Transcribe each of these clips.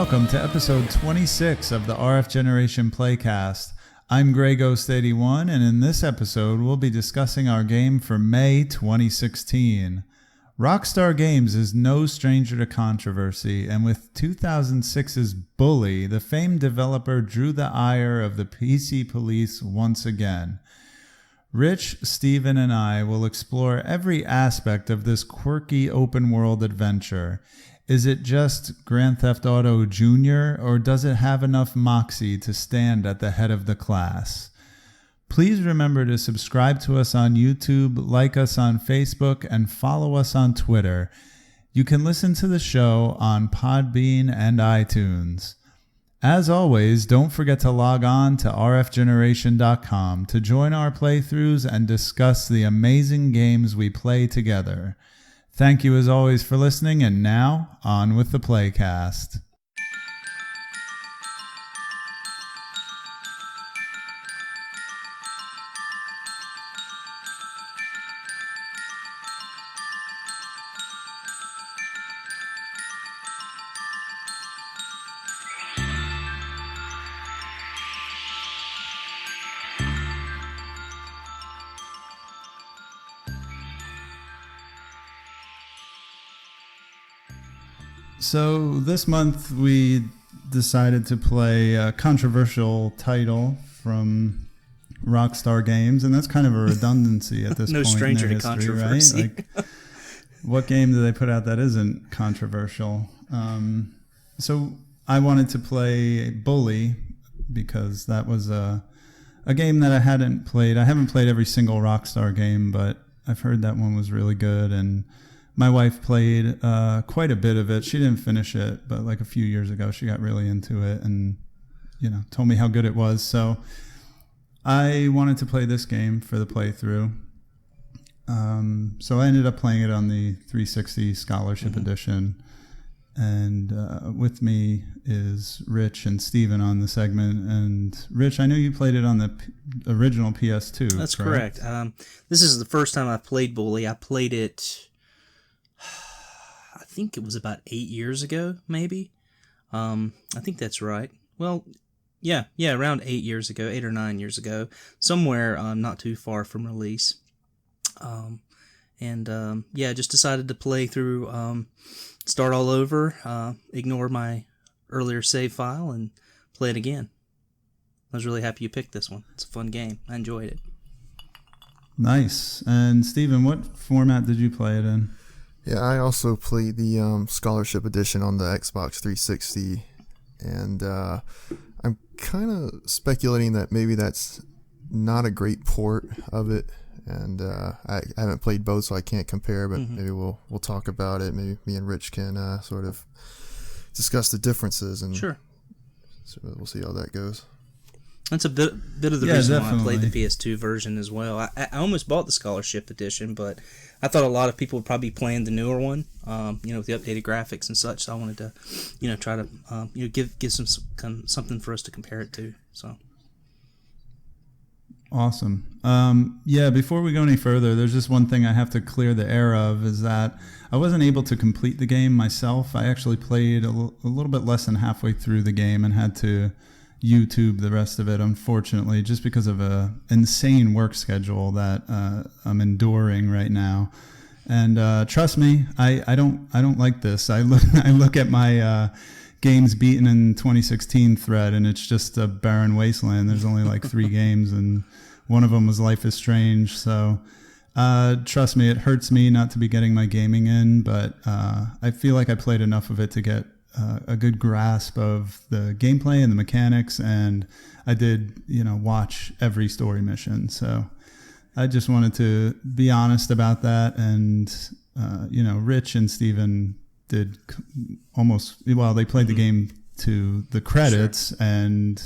welcome to episode 26 of the RF Generation Playcast. I'm Grey Ghost 81, and in this episode, we'll be discussing our game for May 2016. Rockstar Games is no stranger to controversy, and with 2006's Bully, the famed developer drew the ire of the PC police once again. Rich, Steven, and I will explore every aspect of this quirky open-world adventure. Is it just Grand Theft Auto Jr., or does it have enough moxie to stand at the head of the class? Please remember to subscribe to us on YouTube, like us on Facebook, and follow us on Twitter. You can listen to the show on Podbean and iTunes. As always, don't forget to log on to rfgeneration.com to join our playthroughs and discuss the amazing games we play together. Thank you as always for listening, and now, on with the Playcast. So this month we decided to play a controversial title from Rockstar Games, and that's kind of a redundancy at this No point stranger in to their history, controversy. right? Like, what game do they put out that isn't controversial? So I wanted to play Bully because that was a game that I hadn't played. I haven't played every single Rockstar game, but I've heard that one was really good, and my wife played quite a bit of it. She didn't finish it, but like a few years ago, she got really into it and, told me how good it was. So I wanted to play this game for the playthrough. So I ended up playing it on the 360 Scholarship Edition. And with me is Rich and Steven on the segment. And Rich, I know you played it on the original PS2. That's correct. This is the first time I played Bully. I played it, I think it was about 8 years ago, maybe. I think that's right. Well, yeah, around 8 years ago, 8 or 9 years ago, somewhere not too far from release. Just decided to play through, start all over, ignore my earlier save file, and play it again. I was really happy you picked this one. It's a fun game. I enjoyed it. Nice. And Steven, what format did you play it in? Yeah, I also played the Scholarship Edition on the Xbox 360, and I'm kind of speculating that maybe that's not a great port of it, and I haven't played both, so I can't compare, but maybe we'll talk about it. Maybe me and Rich can sort of discuss the differences, and sure. So we'll see how that goes. That's a bit of the reason definitely. why I played the PS2 version as well. I almost bought the Scholarship Edition, but I thought a lot of people would probably be playing the newer one, with the updated graphics and such. So I wanted to, try to, give something for us to compare it to. So awesome. Before we go any further, there's just one thing I have to clear the air of, is that I wasn't able to complete the game myself. I actually played a little bit less than halfway through the game and had to YouTube the rest of it, unfortunately, just because of a insane work schedule that I'm enduring right now. And trust me, I don't like this. I look at my games beaten in 2016 thread, and it's just a barren wasteland. There's only like 3 games, and one of them was Life is Strange. So trust me, it hurts me not to be getting my gaming in, but I feel like I played enough of it to get a good grasp of the gameplay and the mechanics, and I did, watch every story mission. So I just wanted to be honest about that. And, Rich and Steven did they played the game to the credits. Sure. And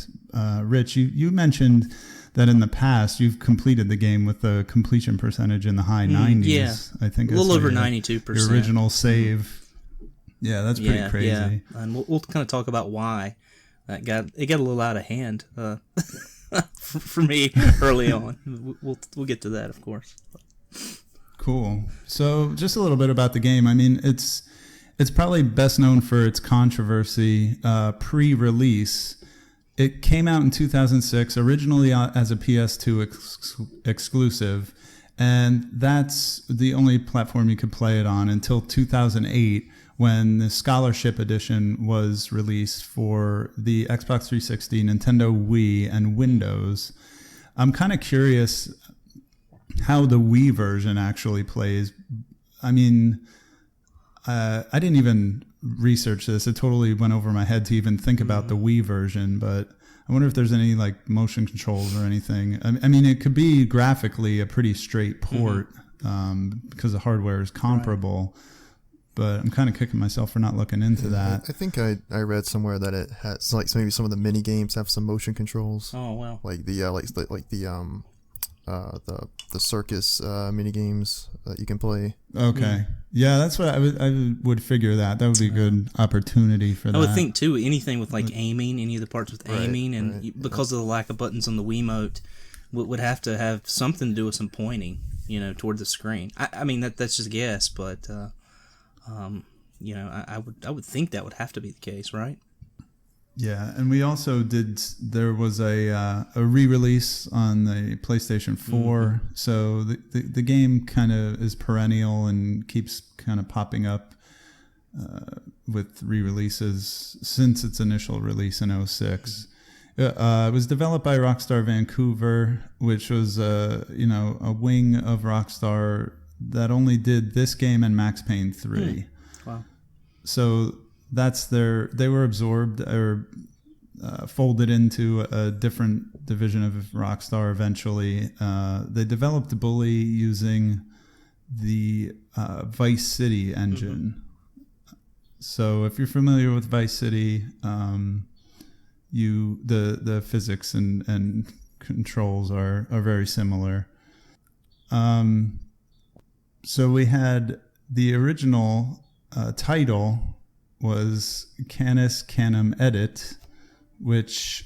Rich, you mentioned that in the past you've completed the game with a completion percentage in the high 90s. Yeah, I think a little over 92%. Your original save. Yeah, that's pretty crazy. Yeah. And we'll kind of talk about why it got a little out of hand for me early on. We'll get to that, of course. Cool. So just a little bit about the game. I mean, It's probably best known for its controversy pre-release. It came out in 2006, originally as a PS2 exclusive, and that's the only platform you could play it on until 2008, when the Scholarship Edition was released for the Xbox 360, Nintendo Wii, and Windows. I'm kind of curious how the Wii version actually plays. I mean, I didn't even research this. It totally went over my head to even think about the Wii version, but I wonder if there's any like motion controls or anything. I mean, it could be graphically a pretty straight port because the hardware is comparable, but I'm kind of kicking myself for not looking into that. I think I read somewhere that it has like maybe some of the mini games have some motion controls. Oh wow! Like the the circus mini games that you can play. Okay, yeah, that's what I would figure that would be a good opportunity for that. I would think too, anything with like aiming, any of the parts with aiming, and because of the lack of buttons on the Wiimote, would have to have something to do with some pointing, toward the screen. I mean that's just a guess, but I would think that would have to be the case, right? Yeah, and we also there was a re-release on the PlayStation 4, so the game kind of is perennial and keeps kind of popping up with re-releases since its initial release in 2006. It was developed by Rockstar Vancouver, which was a wing of Rockstar that only did this game and Max Payne 3. Wow. So they were absorbed or folded into a different division of Rockstar eventually. They developed Bully using the Vice City engine. So if you're familiar with Vice City, the physics and controls are very similar. So we had the original title was Canis Canem Edit, which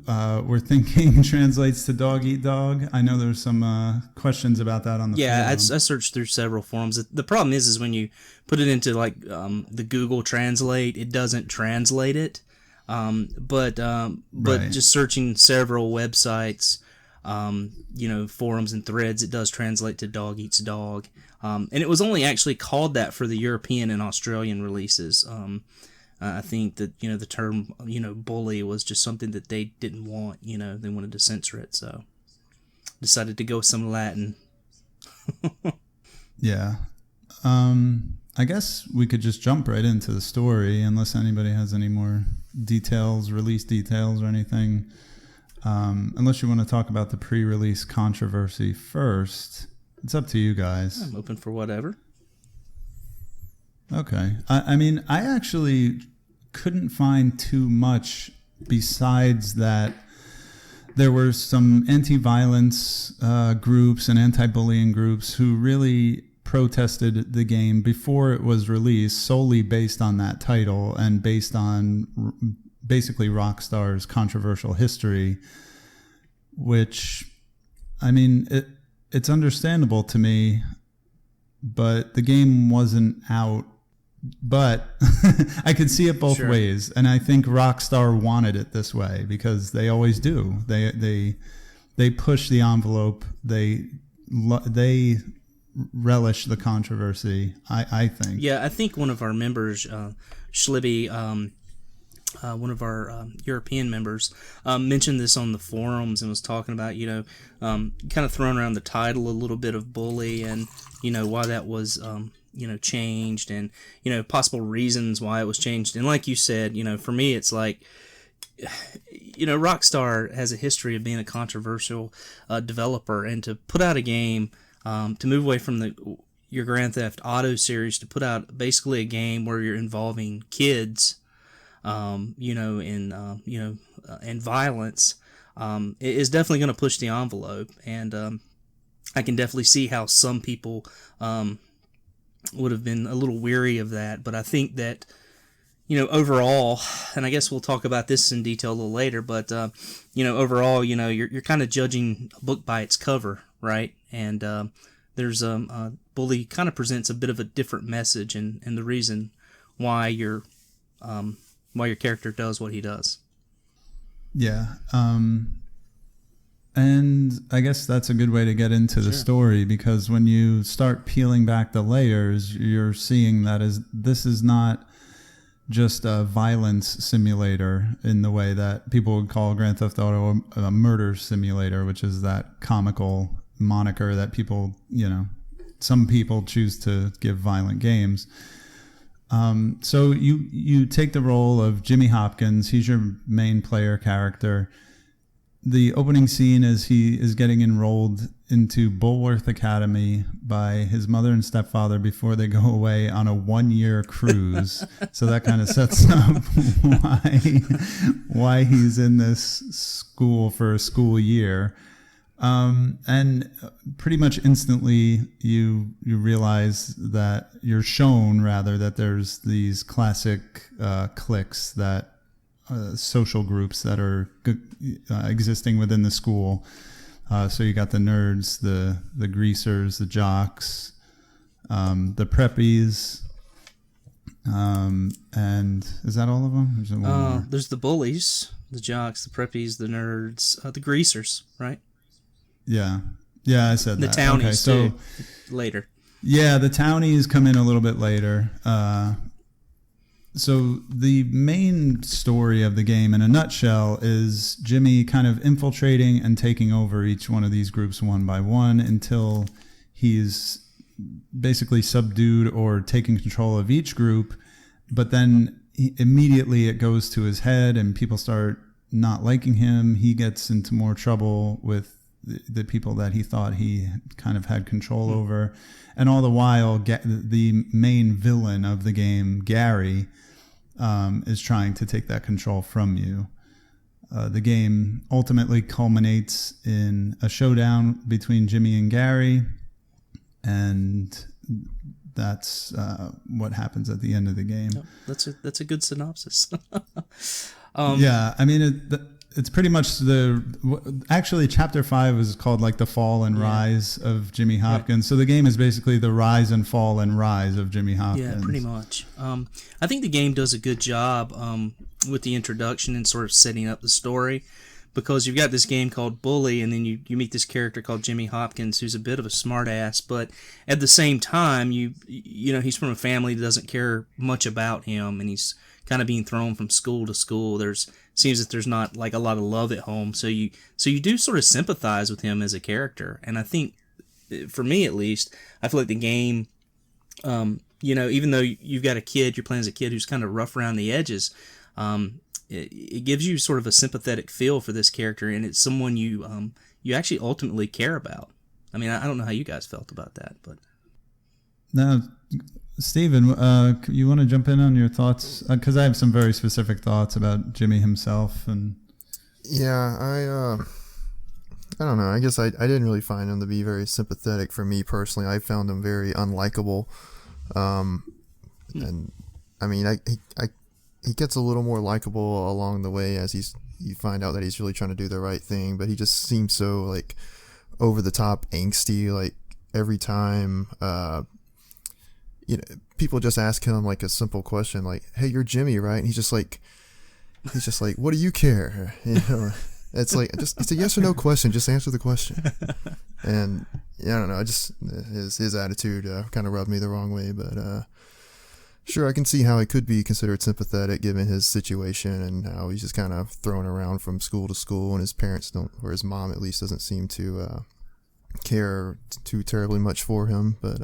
we're thinking translates to dog eat dog. I know there's some questions about that on the forum. I searched through several forums. The problem is when you put it into like the Google Translate, it doesn't translate it. But just searching several websites, forums and threads, it does translate to dog eats dog. And it was only actually called that for the European and Australian releases. I think that, the term, bully was just something that they didn't want, they wanted to censor it. So decided to go with some Latin. Yeah. I guess we could just jump right into the story unless anybody has any more details, release details or anything. Unless you want to talk about the pre-release controversy first. It's up to you guys. I'm open for whatever. Okay. I mean, I actually couldn't find too much besides that there were some anti-violence groups and anti-bullying groups who really protested the game before it was released solely based on that title and based on basically Rockstar's controversial history, which, I mean, it's understandable to me, but the game wasn't out. But I could see it both ways, and I think Rockstar wanted it this way because they always do. They push the envelope. They relish the controversy. I think. Yeah, I think one of our members, Schlibby, one of our European members, mentioned this on the forums and was talking about, kind of throwing around the title a little bit of Bully and, why that was, changed and, possible reasons why it was changed. And like you said, for me, it's like, Rockstar has a history of being a controversial developer, and to put out a game, to move away from your Grand Theft Auto series to put out basically a game where you're involving kids, and violence, is definitely going to push the envelope. And I can definitely see how some people would have been a little weary of that. But I think that, overall, and I guess we'll talk about this in detail a little later, but, overall, you're kind of judging a book by its cover, right? And there's Bully kind of presents a bit of a different message and the reason why your character does what he does. Yeah. And I guess that's a good way to get into the story, because when you start peeling back the layers, you're seeing that this is not just a violence simulator in the way that people would call Grand Theft Auto a murder simulator, which is that comical moniker that people, some people choose to give violent games. So you take the role of Jimmy Hopkins. He's your main player character. The opening scene is he is getting enrolled into Bulworth Academy by his mother and stepfather before they go away on a 1-year cruise. So that kind of sets up why he's in this school for a school year. And pretty much instantly you realize that you're shown rather that there's these classic cliques, that social groups that are existing within the school. So you got the nerds, the greasers, the jocks, the preppies, and is that all of them? There's the bullies, the jocks, the preppies, the nerds, the greasers, right? Yeah, I said the that. Townies okay, too, later. Yeah, the townies come in a little bit later. So the main story of the game in a nutshell is Jimmy kind of infiltrating and taking over each one of these groups one by one until he's basically subdued or taking control of each group. But then immediately it goes to his head and people start not liking him. He gets into more trouble with the people that he thought he kind of had control over. And all the while, the main villain of the game, Gary, is trying to take that control from you. The game ultimately culminates in a showdown between Jimmy and Gary, and that's what happens at the end of the game. Yep, that's a good synopsis. Yeah, I mean, it's pretty much actually chapter 5 is called like the fall and rise of Jimmy Hopkins. Right. So the game is basically the rise and fall and rise of Jimmy Hopkins. Yeah, pretty much. I think the game does a good job with the introduction and sort of setting up the story, because you've got this game called Bully, and then you meet this character called Jimmy Hopkins, who's a bit of a smartass, but at the same time, you know, he's from a family that doesn't care much about him, and he's kind of being thrown from school to school. Seems that there's not like a lot of love at home, so you do sort of sympathize with him as a character. And I think, for me at least, I feel like the game, you know, even though you've got a kid, you're playing as a kid who's kind of rough around the edges, it gives you sort of a sympathetic feel for this character, and it's someone you actually ultimately care about. I mean, I don't know how you guys felt about that, but now, Steven, you want to jump in on your thoughts? Because I have some very specific thoughts about Jimmy himself. And yeah, I don't know. I guess I didn't really find him to be very sympathetic. For me personally, I found him very unlikable. And I mean, he gets a little more likable along the way as you find out that he's really trying to do the right thing. But he just seems so like over the top angsty. Like every time, you know, people just ask him like a simple question, like, "Hey, you're Jimmy, right?" And he's just like, "What do you care?" You know, it's like it's a yes or no question. Just answer the question. And yeah, I don't know. I just his attitude kind of rubbed me the wrong way. But sure, I can see how he could be considered sympathetic given his situation and how he's just kind of thrown around from school to school, and his parents don't, or his mom at least, doesn't seem to care too terribly much for him. But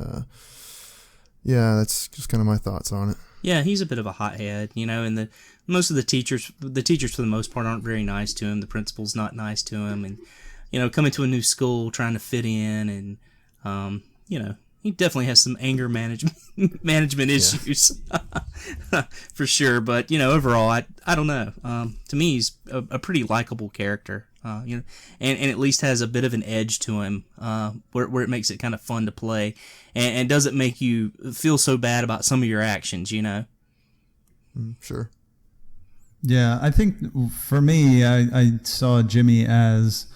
yeah, that's just kind of my thoughts on it. Yeah, he's a bit of a hothead, you know, and most of the teachers for the most part aren't very nice to him. The principal's not nice to him, and you know, coming to a new school, trying to fit in, and you know, he definitely has some anger management issues, for sure. But you know, overall, I don't know. To me, he's a pretty likable character. You know, and at least has a bit of an edge to him, where it makes it kind of fun to play, and doesn't make you feel so bad about some of your actions, you know. Sure. Yeah, I think for me, I saw Jimmy as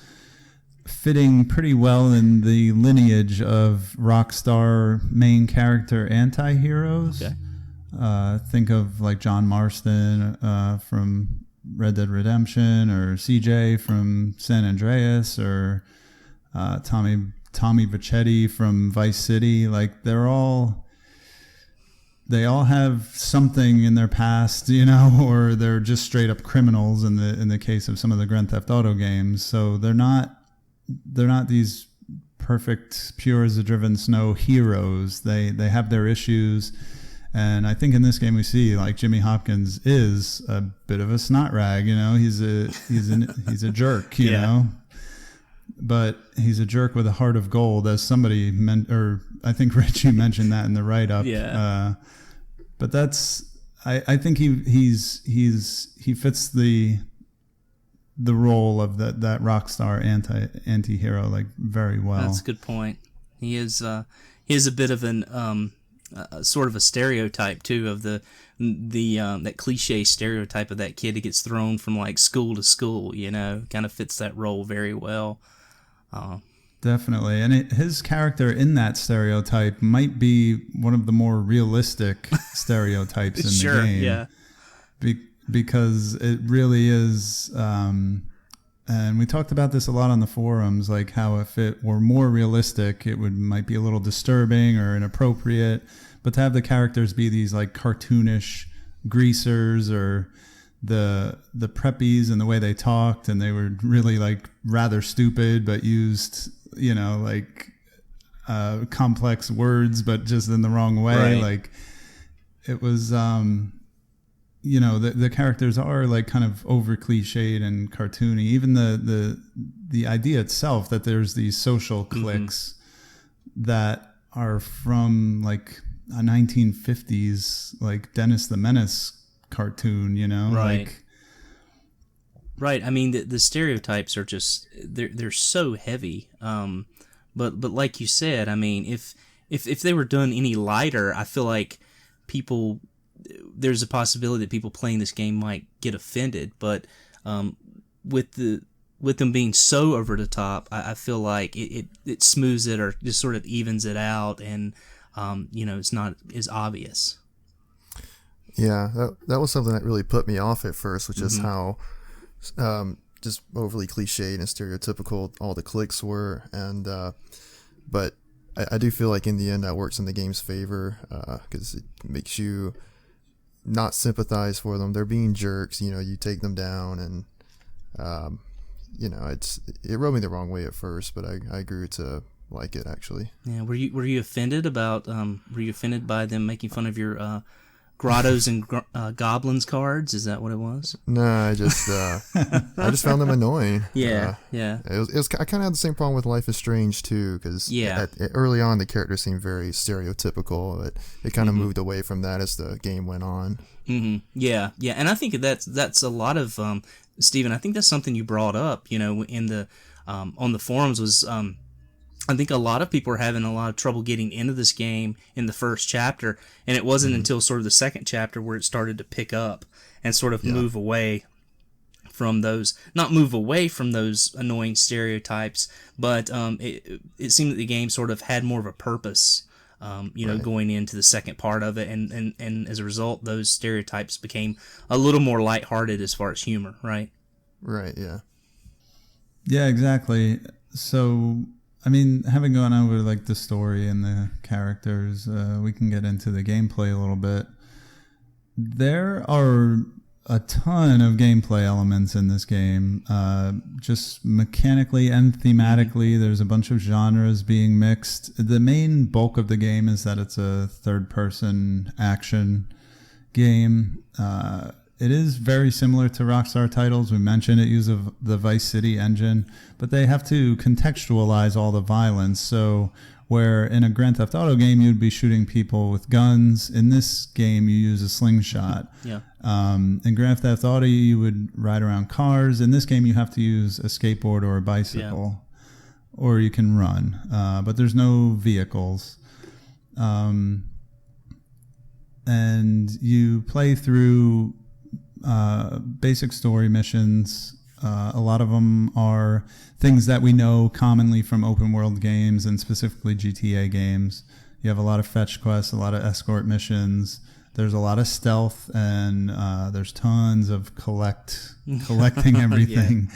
fitting pretty well in the lineage of Rockstar main character anti-heroes. Okay. Think of like John Marston from Red Dead Redemption, or CJ from San Andreas, or Tommy Vecchetti from Vice City. Like they all have something in their past, or they're just straight up criminals in the case of some of the Grand Theft Auto games. So they're not these perfect, pure as the driven snow heroes. They have their issues. And I think in this game we see like Jimmy Hopkins is a bit of a snot rag, he's a jerk, you know, but he's a jerk with a heart of gold, as somebody meant, or I think Richie mentioned that in the write up. Yeah. But that's, I think he fits the role of that Rockstar anti-hero like very well. That's a good point. He is a bit of an sort of a stereotype too, of the that cliche stereotype of that kid that gets thrown from like school to school. Kind of fits that role very well. Definitely, and his character in that stereotype might be one of the more realistic stereotypes in Sure, the game. Yeah. Because it really is, and we talked about this a lot on the forums, like how if it were more realistic, it might be a little disturbing or inappropriate. But to have the characters be these like cartoonish greasers, or the preppies and the way they talked, and they were really like rather stupid, but used like complex words, but just in the wrong way. Right. Like it was. The characters are like kind of over cliched and cartoony. Even the idea itself that there's these social cliques that are from like a 1950s like Dennis the Menace cartoon, Right. Like, right. I mean, the stereotypes are just they're so heavy. But like you said, I mean, if they were done any lighter, I feel like there's a possibility that people playing this game might get offended, but with them being so over the top, I feel like it smooths it, or just sort of evens it out, and it's not as obvious. Yeah, that was something that really put me off at first, which is how just overly cliched and stereotypical all the cliques were, and but I do feel like in the end that works in the game's favor, because it makes you not sympathize for them. They're being jerks, you take them down, and it rubbed me the wrong way at first, but I grew to like it actually. Yeah, were you offended by them making fun of your grottos and goblins cards? Is that what it was? No, I just found them annoying. Yeah. It was I kind of had the same problem with Life is Strange too, because early on the characters seemed very stereotypical, but it kind of moved away from that as the game went on. Yeah, and I think that's a lot of Steven. I think that's something you brought up, in the on the forums, was I think a lot of people are having a lot of trouble getting into this game in the first chapter, and it wasn't until sort of the second chapter where it started to pick up and sort of move away from those, not move away from those annoying stereotypes, but it seemed that the game sort of had more of a purpose, going into the second part of it, and as a result, those stereotypes became a little more lighthearted as far as humor, right? Right, yeah. Yeah, exactly. So, I mean, having gone over like the story and the characters, we can get into the gameplay a little bit. There are a ton of gameplay elements in this game, just mechanically and thematically. There's a bunch of genres being mixed. The main bulk of the game is that it's a third-person action game. It is very similar to Rockstar titles. We mentioned it uses the Vice City engine, but they have to contextualize all the violence. So where in a Grand Theft Auto game you'd be shooting people with guns, in this game you use a slingshot. Yeah. In Grand Theft Auto you would ride around cars. In this game you have to use a skateboard or a bicycle, or you can run, but there's no vehicles. And you play through basic story missions, A lot of them are things that we know commonly from open world games and specifically GTA games. You have a lot of fetch quests, a lot of escort missions. There's a lot of stealth, and there's tons of collecting everything.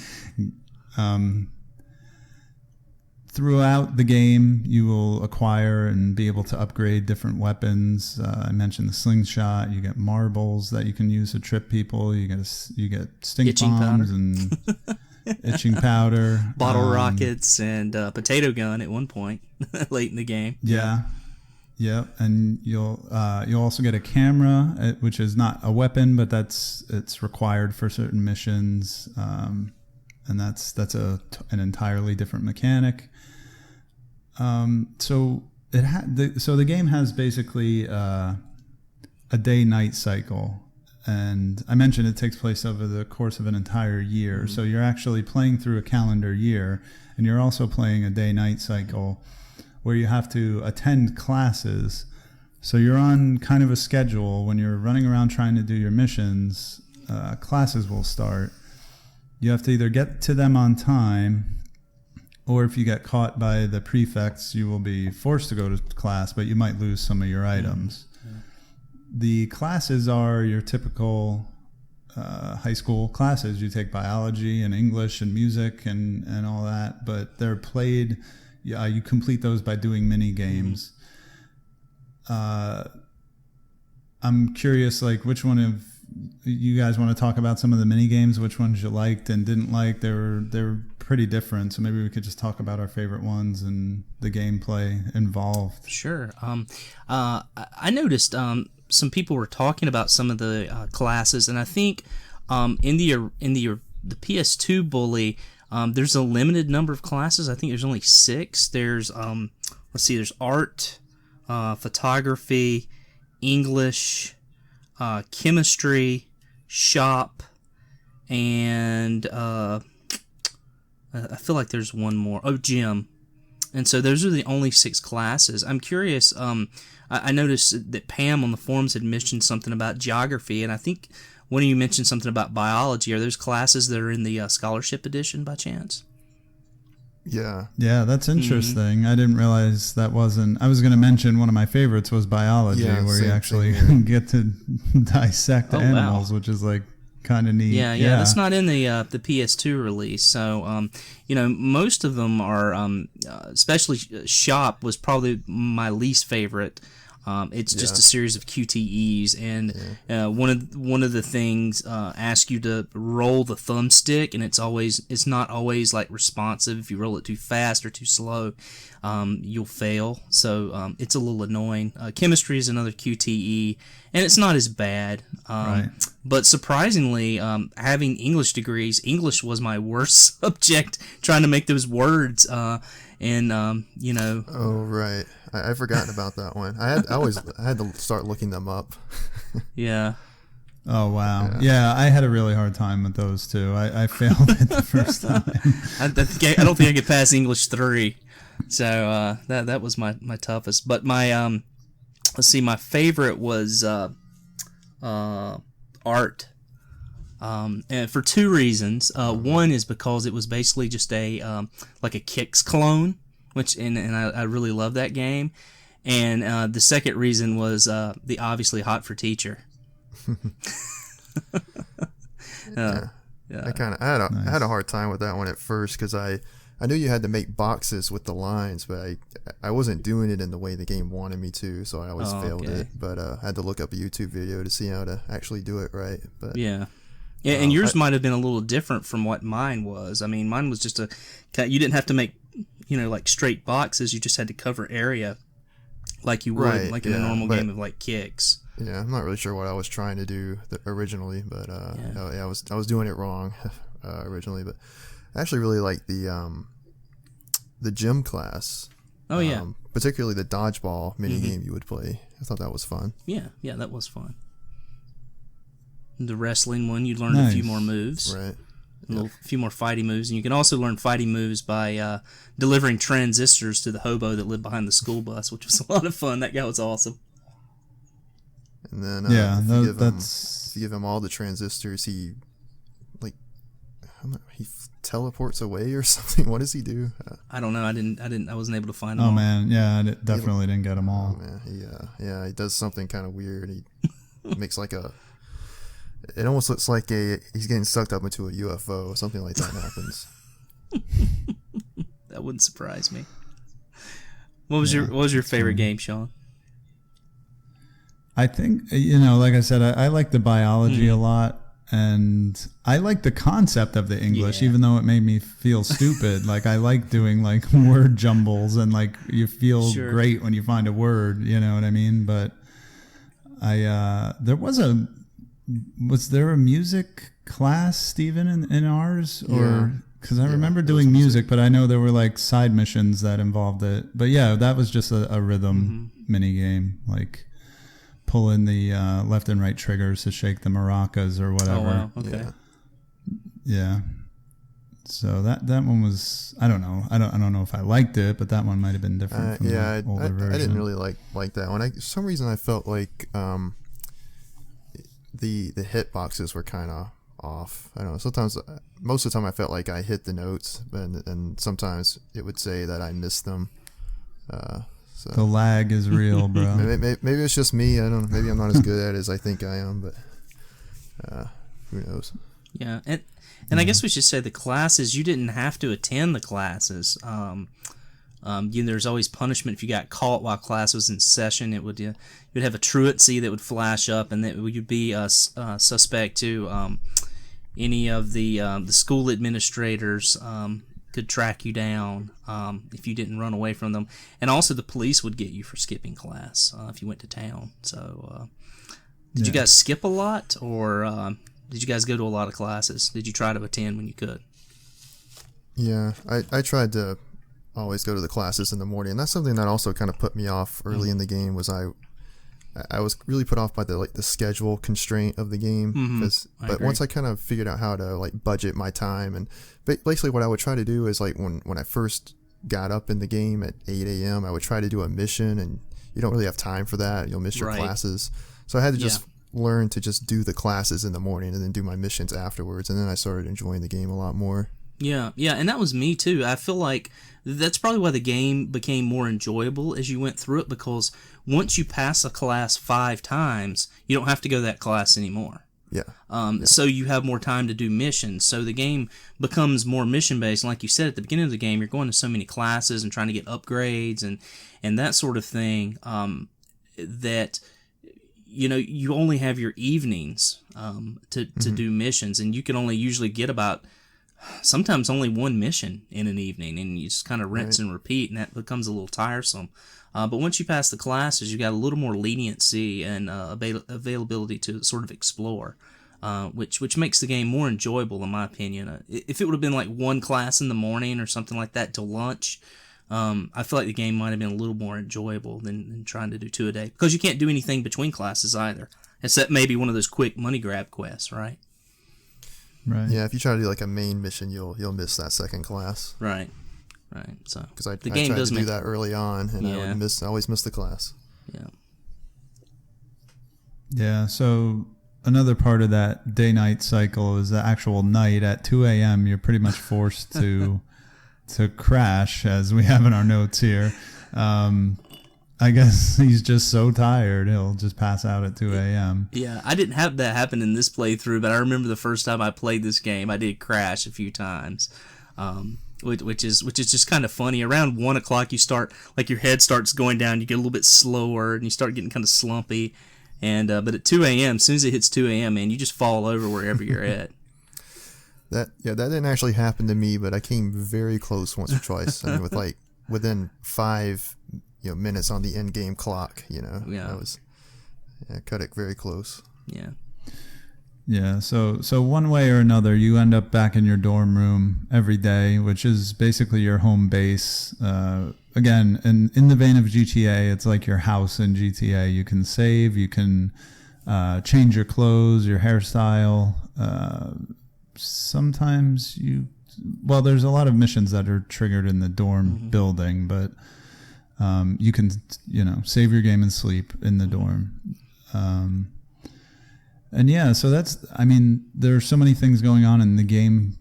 Throughout the game, you will acquire and be able to upgrade different weapons. I mentioned the slingshot. You get marbles that you can use to trip people. You get stink Itching bombs powder. And itching powder, Bottle rockets, and potato gun at one point late in the game. Yeah. Yep, and you'll also get a camera, which is not a weapon, but it's required for certain missions, and that's an entirely different mechanic. So the game has basically a day-night cycle, and I mentioned it takes place over the course of an entire year. Mm-hmm. So you're actually playing through a calendar year, and you're also playing a day-night cycle, where you have to attend classes. So you're on kind of a schedule. When you're running around trying to do your missions, classes will start. You have to either get to them on time, or if you get caught by the prefects, you will be forced to go to class, but you might lose some of your items. Mm-hmm. The classes are your typical high school classes. You take biology and English and music and all that, but they're played... Yeah, you complete those by doing mini games. I'm curious, like, which one of you guys want to talk about some of the mini games? Which ones you liked and didn't like? They're pretty different, so maybe we could just talk about our favorite ones and the gameplay involved. Sure. I noticed some people were talking about some of the classes, and I think in the PS2 Bully. There's a limited number of classes. I think there's only 6. There's there's art, photography, English, chemistry, shop, and I feel like there's one more. Oh, gym. And so those are the only 6 classes. I'm curious. I noticed that Pam on the forums had mentioned something about geography, and I think one of you mentioned something about biology. Are those classes that are in the scholarship edition by chance? Yeah. Yeah, that's interesting. I didn't realize that wasn't... I was going to mention one of my favorites was biology, where you actually get to dissect animals, which is like kind of neat. Yeah, that's not in the PS2 release. So, most of them are, especially Shop was probably my least favorite. It's just a series of QTEs, and one of the things asks you to roll the thumbstick, and it's not always like responsive. If you roll it too fast or too slow, you'll fail. So it's a little annoying. Chemistry is another QTE, and it's not as bad. Right. But surprisingly, having English degrees, English was my worst subject. Trying to make those words. Oh right, I've forgotten about that one. I had to start looking them up. Yeah. Oh wow. Yeah, I had a really hard time with those too. I failed it the first time. I don't think I could pass English 3. So that was my toughest. But my my favorite was art. And for 2 reasons. One is because it was basically just a like a Kix clone, and I really love that game. And the second reason was the obviously Hot for Teacher. I had a hard time with that one at first because I knew you had to make boxes with the lines, but I wasn't doing it in the way the game wanted me to, so I always failed it. But I had to look up a YouTube video to see how to actually do it right. But and yours might have been a little different from what mine was. I mean, mine was just you didn't have to make like straight boxes. You just had to cover area like you would in a normal game of like Kix. Yeah, I'm not really sure what I was trying to do originally, but I was doing it wrong originally. But I actually really like the gym class. Oh yeah, particularly the dodgeball mini game you would play. I thought that was fun. Yeah, that was fun. The wrestling one, you learned a few more moves, right? A few more fighting moves, and you can also learn fighting moves by delivering transistors to the hobo that lived behind the school bus, which was a lot of fun. That guy was awesome. And then if you give him all the transistors, he he teleports away or something. What does he do? I don't know. I wasn't able to find them. Oh man, yeah, I definitely didn't get them all. Oh man, he does something kind of weird. He makes like it almost looks like he's getting sucked up into a UFO. Something like that happens. That wouldn't surprise me. What was your favorite game, Shawn? I think, like I said, I like the biology a lot, and I like the concept of the English, even though it made me feel stupid. Like, I like doing like word jumbles, and like you feel great when you find a word, you know what I mean? But was there a music class, Stephen, in ours? Or because I remember doing music, but I know there were like side missions that involved it. But yeah, that was just a rhythm mini game, like pulling the left and right triggers to shake the maracas or whatever. Oh wow, okay. Yeah. So that one was, I don't know. I don't know if I liked it, but that one might have been different from the older version. I didn't really like that one. For some reason I felt like the hitboxes were kind of off. I don't know. Sometimes, most of the time, I felt like I hit the notes, and sometimes it would say that I missed them. So the lag is real, bro. Maybe it's just me. I don't know. Maybe I'm not as good at it as I think I am, but who knows? Yeah, and I guess we should say the classes. You didn't have to attend the classes. There's always punishment if you got caught while class was in session. It would you'd have a truancy that would flash up, and that you'd be suspect to any of the school administrators could track you down if you didn't run away from them, and also the police would get you for skipping class if you went to town. So, did you guys skip a lot, or did you guys go to a lot of classes? Did you try to attend when you could? Yeah, I tried to always go to the classes in the morning, and that's something that also kind of put me off early in the game. Was I was really put off by the schedule constraint of the game, but once I kind of figured out how to like budget my time, and basically what I would try to do is like when I first got up in the game at 8 a.m. I would try to do a mission, and you don't really have time for that. You'll miss your classes, so I had to just learn to just do the classes in the morning and then do my missions afterwards, and then I started enjoying the game a lot more. Yeah, and that was me too. I feel like that's probably why the game became more enjoyable as you went through it, because once you pass a class 5 times, you don't have to go to that class anymore. Yeah. So you have more time to do missions. So the game becomes more mission-based. And like you said, at the beginning of the game, you're going to so many classes and trying to get upgrades and that sort of thing, that you only have your evenings to do missions, and you can only usually get about sometimes only one mission in an evening, and you just kind of rinse and repeat, and that becomes a little tiresome. But once you pass the classes, you got a little more leniency and availability to sort of explore, which makes the game more enjoyable, in my opinion. If it would have been like one class in the morning or something like that till lunch, I feel like the game might have been a little more enjoyable than trying to do 2 a day, because you can't do anything between classes either, except maybe one of those quick money grab quests, right? Right. Yeah, if you try to do like a main mission, you'll miss that second class. Right. So because I tried to do that early on, and I always miss the class. Yeah. Yeah. So another part of that day-night cycle is the actual night at 2 a.m. You're pretty much forced to crash, as we have in our notes here. I guess he's just so tired, he'll just pass out at 2 a.m. Yeah, I didn't have that happen in this playthrough, but I remember the first time I played this game, I did crash a few times, which is just kind of funny. Around 1 o'clock, you start, like your head starts going down, you get a little bit slower, and you start getting kind of slumpy. And but at 2 a.m., as soon as it hits 2 a.m., man, you just fall over wherever you're at. That didn't actually happen to me, but I came very close once or twice. I mean, within 5 minutes on the end game clock, I cut it very close. Yeah. So one way or another, you end up back in your dorm room every day, which is basically your home base. Again, in the vein of GTA, it's like your house in GTA. You can save, you can change your clothes, your hairstyle. Sometimes there's a lot of missions that are triggered in the dorm building, but you can, save your game and sleep in the dorm. And yeah, so there are so many things going on in the game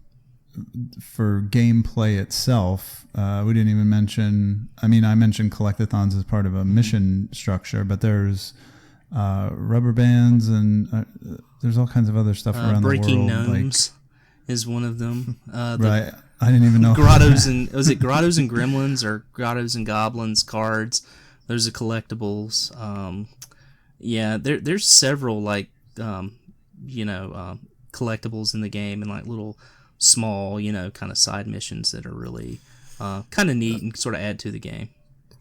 for gameplay itself, we didn't even mention. I mean, I mentioned collectathons as part of a mission structure, but there's rubber bands and there's all kinds of other stuff around the world. Breaking Gnomes is one of them. Right. I didn't even know. Grottos and was it Grottos and Gremlins or Grottos and Goblins cards? Those are collectibles. There's several collectibles in the game and like little small, kind of side missions that are really kind of neat and sort of add to the game.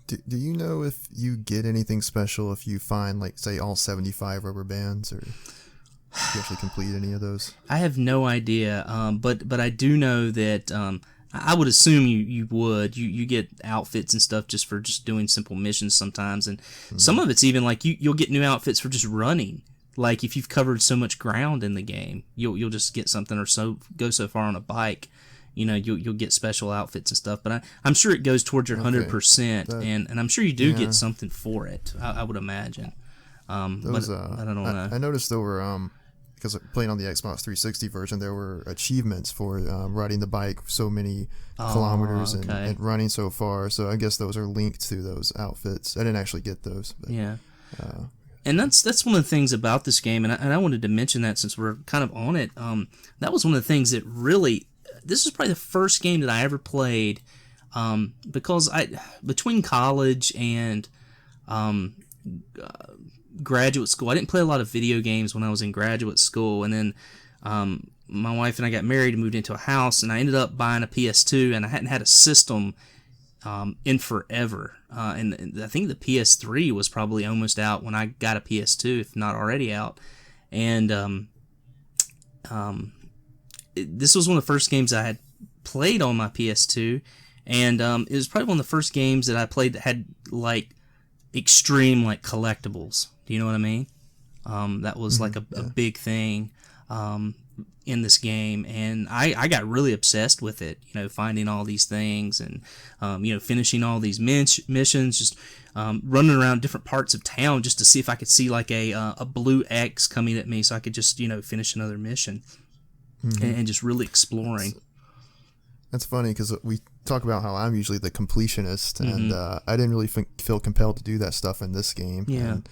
Do you know if you get anything special if you find, like, say, all 75 rubber bands, or if you actually complete any of those? I have no idea, but I do know that I would assume you would. You get outfits and stuff just for just doing simple missions sometimes, and some of it's even like you'll get new outfits for just running. Like if you've covered so much ground in the game, you'll just get something, or go so far on a bike. You'll get special outfits and stuff, but I'm sure it goes towards your 100%, and I'm sure you do get something for it. I would imagine. But I don't know. I noticed there were because playing on the Xbox 360 version, there were achievements for riding the bike so many kilometers and running so far. So I guess those are linked to those outfits. I didn't actually get those. But, yeah. And that's one of the things about this game, and I wanted to mention that since we're kind of on it. That was one of the things that really. This was probably the first game that I ever played, because between college and graduate school, I didn't play a lot of video games when I was in graduate school, and then my wife and I got married and moved into a house, and I ended up buying a PS2, and I hadn't had a system in forever, and I think the PS3 was probably almost out when I got a PS2, if not already out, and this was one of the first games I had played on my PS2, and it was probably one of the first games that I played that had like extreme like collectibles. Do you know what I mean? That was like a big thing in this game, and I got really obsessed with it. Finding all these things and finishing all these missions, just running around different parts of town just to see if I could see like a blue X coming at me, so I could just finish another mission. And just really exploring. That's funny because we talk about how I'm usually the completionist, and I didn't really feel compelled to do that stuff in this game. Yeah. And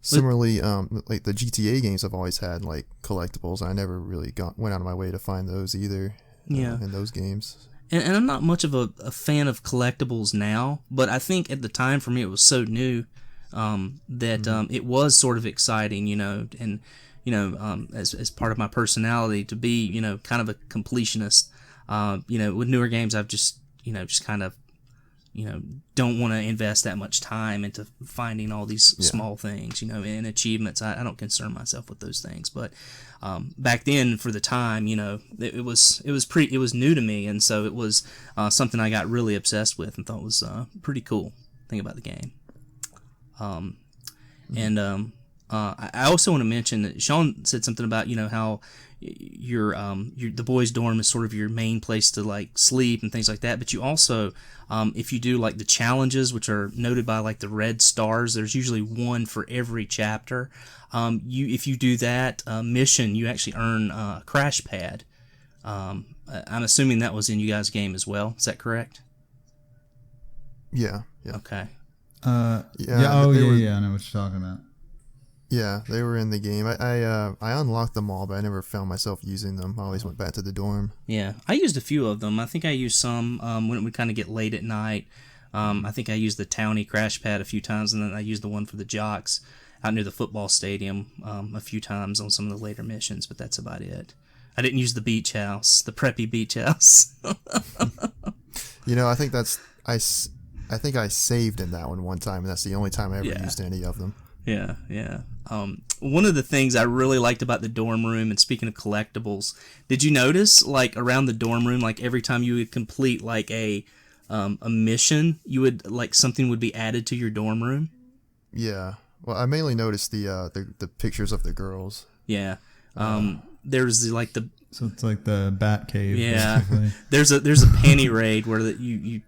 similarly, like the GTA games have always had like collectibles. I never really went out of my way to find those either. In those games. And I'm not much of a fan of collectibles now, but I think at the time for me it was so new that it was sort of exciting, and. As part of my personality to be, kind of a completionist. With newer games, I've just kind of, don't want to invest that much time into finding all these small things, and achievements. I don't concern myself with those things. But back then, for the time, it was new to me, and so it was something I got really obsessed with and thought was pretty cool thing about the game. I also want to mention that Shawn said something about how the boys' dorm is sort of your main place to like sleep and things like that. But you also, if you do like the challenges, which are noted by like the red stars, there's usually one for every chapter. If you do that mission, you actually earn a crash pad. I'm assuming that was in you guys' game as well. Is that correct? Yeah. Okay. I know what you're talking about. Yeah, they were in the game. I unlocked them all, but I never found myself using them. I always went back to the dorm. Yeah, I used a few of them. I think I used some when it would kind of get late at night. I think I used the Townie crash pad a few times, and then I used the one for the jocks out near the football stadium a few times on some of the later missions, but that's about it. I didn't use the beach house, the preppy beach house. I think I think I saved in that one time, and that's the only time I ever used any of them. Yeah. One of the things I really liked about the dorm room, and speaking of collectibles, did you notice like around the dorm room, like every time you would complete like a mission, you would like something would be added to your dorm room? Yeah. Well, I mainly noticed the pictures of the girls. Yeah. There's so it's like the Bat Cave. Yeah. there's a panty raid where you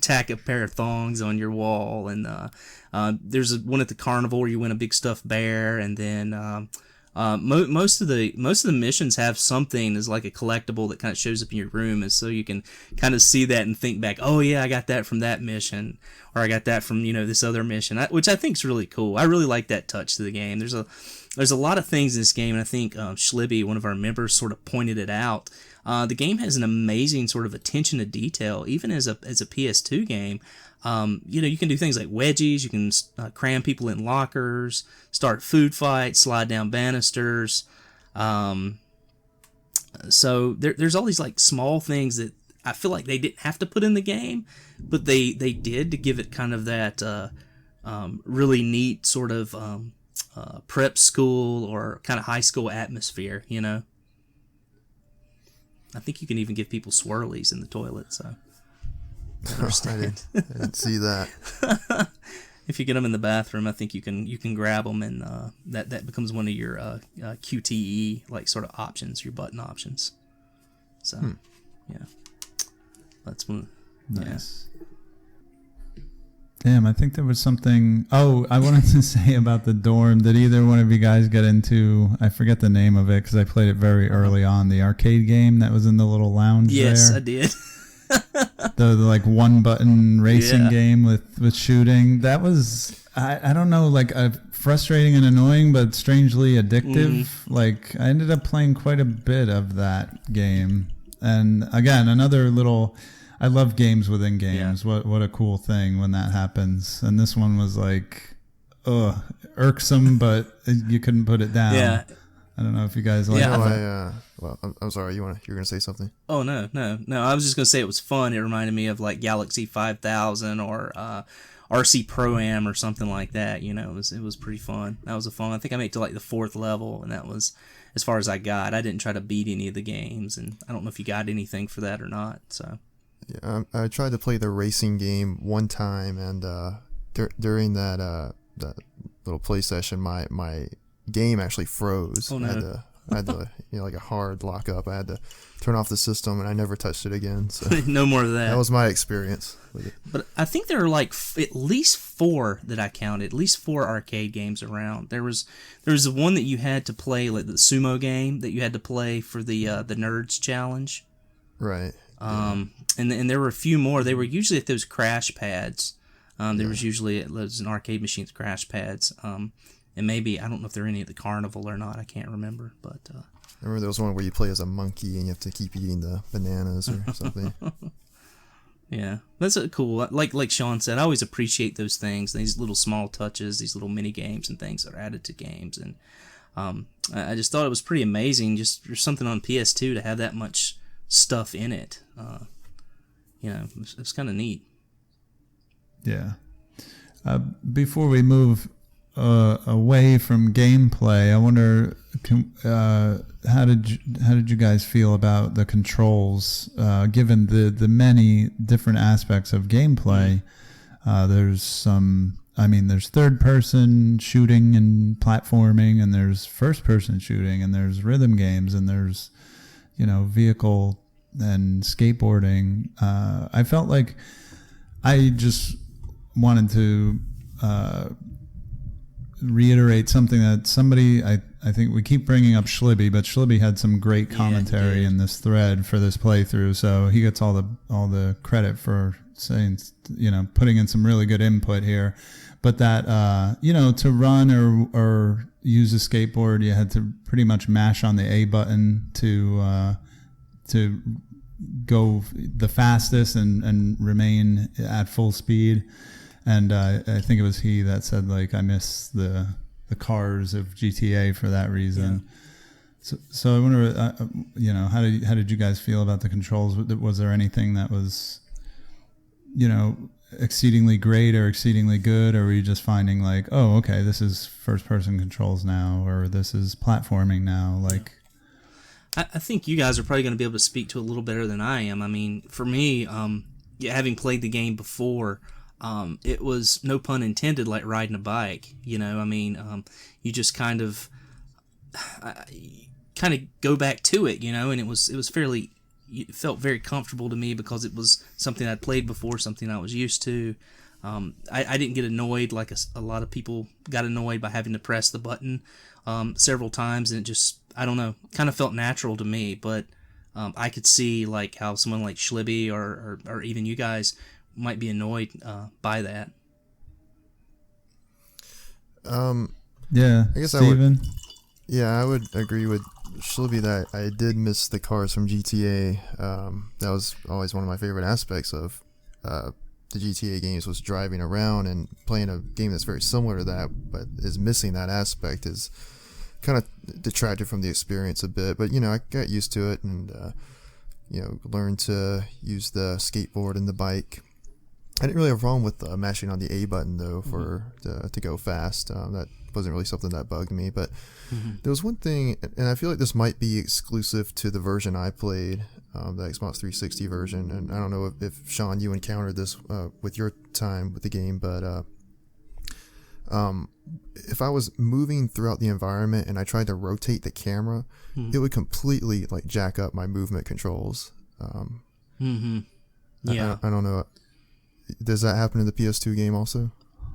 tack a pair of thongs on your wall, and there's one at the carnival where you win a big stuffed bear, and then Most of the missions have something as like a collectible that kind of shows up in your room, and so you can kind of see that and think back, oh yeah, I got that from that mission, or I got that from this other mission, which I think is really cool. I really like that touch to the game. There's a lot of things in this game, and I think Schlibby, one of our members, sort of pointed it out. The game has an amazing sort of attention to detail, even as a PS2 game. You can do things like wedgies, you can cram people in lockers, start food fights, slide down banisters. So there's all these like small things that I feel like they didn't have to put in the game, but they did to give it kind of that really neat sort of prep school or kind of high school atmosphere, I think you can even give people swirlies in the toilet, so... I didn't see that. If you get them in the bathroom, I think you can grab them, and that becomes one of your QTE like sort of options, your button options. So, yeah, that's one. Nice. Yeah. Damn, I think there was something. Oh, I wanted to say about the dorm. Did either one of you guys get into? I forget the name of it because I played it very early on. The arcade game that was in the little lounge. Yes, there. I did. the like one button racing game with shooting. That was I don't know, like frustrating and annoying, but strangely addictive. Like I ended up playing quite a bit of that game. And again, another little. I love games within games. Yeah. What a cool thing when that happens. And this one was like, irksome, but you couldn't put it down. Yeah. I don't know if you guys like. Yeah. Well, I'm sorry. You're gonna say something? Oh no. I was just gonna say it was fun. It reminded me of like Galaxy 5000 or RC Pro-Am or something like that. It was pretty fun. That was a fun. I think I made it to like the 4th level, and that was as far as I got. I didn't try to beat any of the games, and I don't know if you got anything for that or not. So. Yeah, I tried to play the racing game one time, and during that little play session, my game actually froze. Oh, no. I had to like a hard lockup. I had to turn off the system, and I never touched it again. So no more of that. That was my experience with it. But I think there are like at least 4 that I counted. At least 4 arcade games around. There was the one that you had to play, like the sumo game that you had to play for the Nerds Challenge. Right. And there were a few more. They were usually at those crash pads. There was usually at those arcade machines crash pads. And maybe, I don't know if they're any at the carnival or not. I can't remember. But I remember there was one where you play as a monkey and you have to keep eating the bananas or something. Yeah, that's cool. Like Shawn said, I always appreciate those things, these little small touches, these little mini games and things that are added to games. And I just thought it was pretty amazing just for something on PS2 to have that much stuff in it. It's kind of neat. Yeah. Before we move away from gameplay, I wonder how did you guys feel about the controls? Given the many different aspects of gameplay, there's third person shooting and platforming, and there's first person shooting, and there's rhythm games, and there's vehicle and skateboarding. I felt like I just wanted to reiterate something that somebody, I think we keep bringing up Schlibby, but Schlibby had some great commentary in this thread for this playthrough, so he gets all the credit for saying, putting in some really good input here. But that, to run or use a skateboard, you had to pretty much mash on the A button to go the fastest and remain at full speed. And I think it was he that said, like, I miss the cars of GTA for that reason. Yeah. So I wonder, how did you guys feel about the controls? Was there anything that was, exceedingly great or exceedingly good, or were you just finding like, oh, okay, this is first person controls now, or this is platforming now? Like, I think you guys are probably going to be able to speak to it a little better than I am. I mean, for me, having played the game before, it was, no pun intended, like riding a bike. You just kind of go back to it, and it was fairly. It felt very comfortable to me because it was something I'd played before, something I was used to. I didn't get annoyed like a lot of people got annoyed by having to press the button several times, and it just, I don't know, kind of felt natural to me. But I could see like how someone like Schlibby or even you guys might be annoyed by that. Yeah, I guess Steven? I would agree with Schlibby that I did miss the cars from GTA. That was always one of my favorite aspects of the GTA games, was driving around, and playing a game that's very similar to that but is missing that aspect is kind of detracted from the experience a bit. But I got used to it, and learned to use the skateboard and the bike. I didn't really have a problem with mashing on the A button though for to go fast. That wasn't really something that bugged me. But there was one thing, and I feel like this might be exclusive to the version I played, the Xbox 360 version. And I don't know if Shawn, you encountered this with your time with the game, but if I was moving throughout the environment and I tried to rotate the camera, it would completely like jack up my movement controls. Yeah, I don't know. Does that happen in the PS2 game also?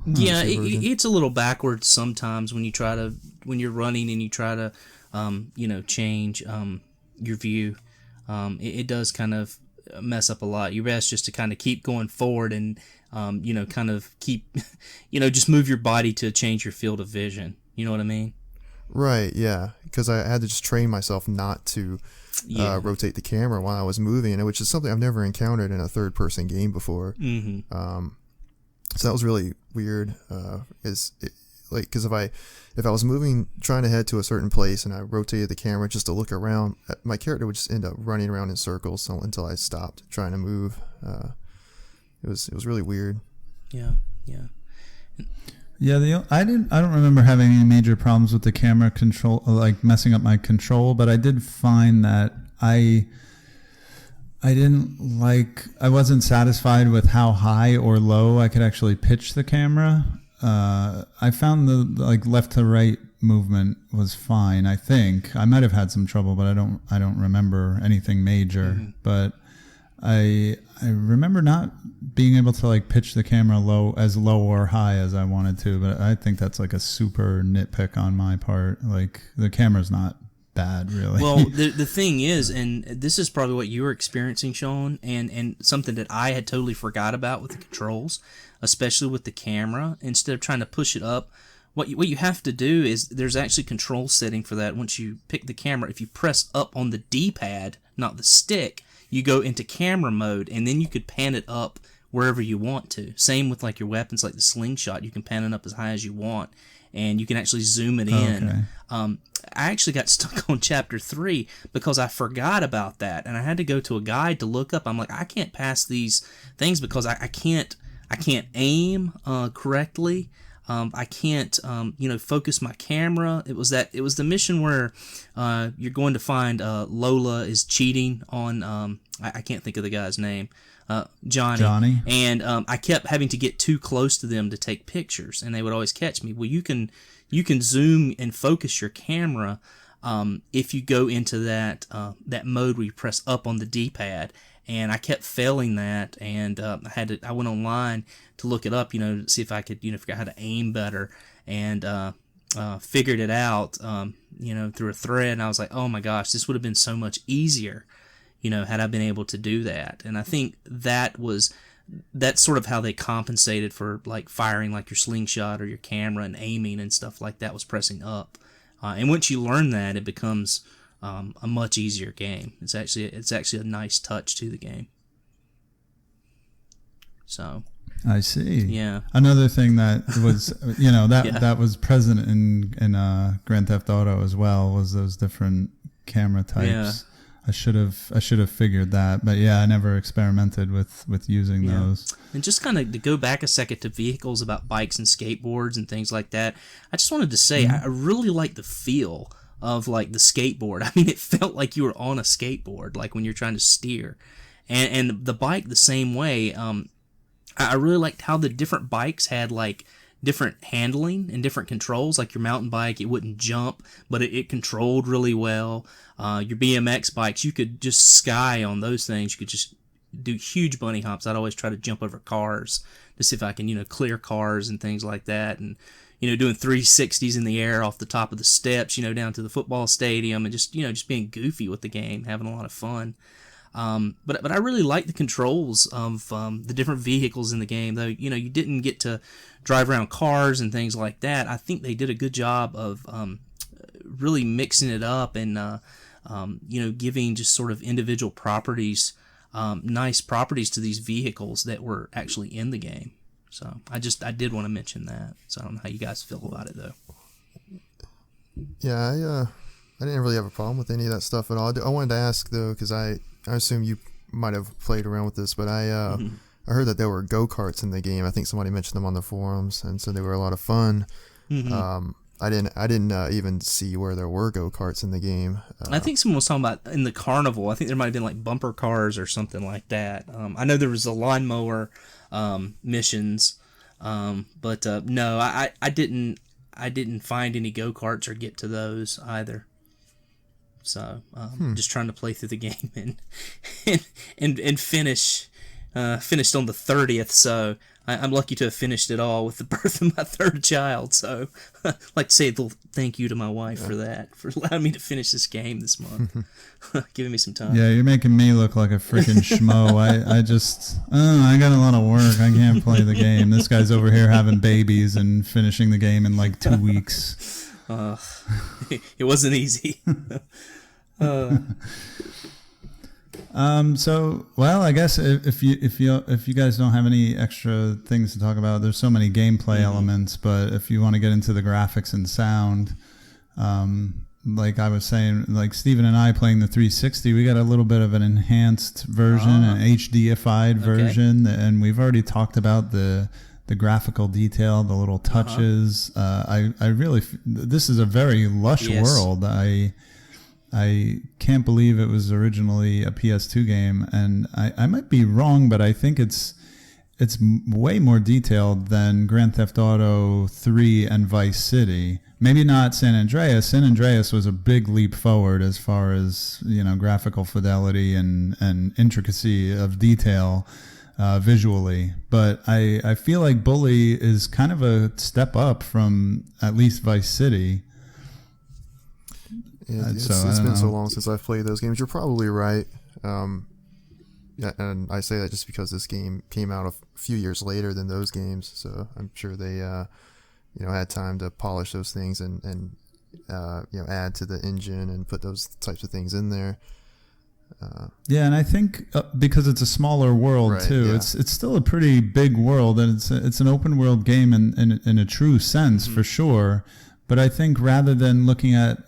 Yeah, it's a little backwards sometimes when you're running and you try to, change your view. It does kind of mess up a lot. You're best just to kind of keep going forward and, kind of keep, just move your body to change your field of vision. You know what I mean? Right, yeah. Because I had to just train myself not to rotate the camera while I was moving, which is something I've never encountered in a third-person game before. So that was really weird. Because if I was moving, trying to head to a certain place, and I rotated the camera just to look around, my character would just end up running around in circles until I stopped trying to move. It was really weird. Yeah. Yeah, I don't remember having any major problems with the camera control, like messing up my control, but I did find that I wasn't satisfied with how high or low I could actually pitch the camera. I found the left to right movement was fine. I think I might have had some trouble, but I don't remember anything major. But I remember not being able to pitch the camera low or high as I wanted to. But I think that's a super nitpick on my part. The camera's not bad, really. Well, the thing is, and this is probably what you were experiencing, Shawn, and something that I had totally forgot about with the controls, especially with the camera. Instead of trying to push it up, what you have to do is there's actually control setting for that. Once you pick the camera, if you press up on the D-pad, not the stick, you go into camera mode, and then you could pan it up wherever you want to. Same with your weapons, like the slingshot. You can pan it up as high as you want, and you can actually zoom it in. I actually got stuck on Chapter 3 because I forgot about that, and I had to go to a guide to look up. I'm like, I can't pass these things because I can't aim correctly. I can't focus my camera. It was the mission where you're going to find Lola is cheating on I can't think of the guy's name. Johnny. And I kept having to get too close to them to take pictures, and they would always catch me. Well, you can zoom and focus your camera if you go into that mode where you press up on the D-pad. And I kept failing that, and I went online to look it up, to see if I could, figure out how to aim better, and figured it out, through a thread. And I was like, oh my gosh, this would have been so much easier, had I been able to do that. And I think that's sort of how they compensated for firing your slingshot or your camera and aiming and stuff like that, was pressing up. And once you learn that, it becomes a much easier game. It's actually a nice touch to the game. So I see. Yeah. Another thing that was that was present in Grand Theft Auto as well was those different camera types. Yeah. I should have figured that, but I never experimented with using those. And just kind of to go back a second to vehicles, about bikes and skateboards and things like that, I just wanted to say I really like the feel of the skateboard. I mean, it felt like you were on a skateboard, when you're trying to steer, and the bike the same way. I really liked how the different bikes had different handling and different controls. Your mountain bike, it wouldn't jump, but it controlled really well. Your BMX bikes, you could just sky on those things. You could just do huge bunny hops. I'd always try to jump over cars to see if I can, clear cars and things like that, and doing 360s in the air off the top of the steps, down to the football stadium, and just being goofy with the game, having a lot of fun. But I really like the controls of the different vehicles in the game, though you didn't get to drive around cars and things like that. I think they did a good job of really mixing it up and giving just sort of individual properties, nice properties to these vehicles that were actually in the game. So I did want to mention that. So I don't know how you guys feel about it, though. Yeah, I didn't really have a problem with any of that stuff at all. I wanted to ask, though, because I assume you might have played around with this, but I heard that there were go-karts in the game. I think somebody mentioned them on the forums, and so they were a lot of fun. Mm-hmm. I didn't even see where there were go-karts in the game. I think someone was talking about in the carnival. I think there might have been like bumper cars or something like that. I know there was the lawnmower missions, but no, I didn't find any go-karts or get to those either. So just trying to play through the game and finish. Finished on the 30th, so I'm lucky to have finished it all with the birth of my third child. So I'd like to say a little thank you to my wife for that, for allowing me to finish this game this month, giving me some time. Yeah, you're making me look like a freaking schmo. I got a lot of work. I can't play the game. This guy's over here having babies and finishing the game in like 2 weeks. It wasn't easy. I guess if you guys don't have any extra things to talk about, there's so many gameplay elements, but if you want to get into the graphics and sound, like I was saying, like Steven and I playing the 360, we got a little bit of an enhanced version, an HDified version, and we've already talked about the graphical detail, the little touches. This is a very lush world. I can't believe it was originally a PS2 game, and I might be wrong, but I think it's way more detailed than Grand Theft Auto 3 and Vice City. Maybe not San Andreas. San Andreas was a big leap forward as far as graphical fidelity and intricacy of detail visually. But I feel like Bully is kind of a step up from at least Vice City. Yeah, it's been so long since I've played those games. You're probably right. Yeah, and I say that just because this game came out a few years later than those games, so I'm sure they had time to polish those things and add to the engine and put those types of things in there. Yeah, and I think because it's a smaller world too, it's still a pretty big world, and it's an open world game in a true sense for sure. But I think rather than looking at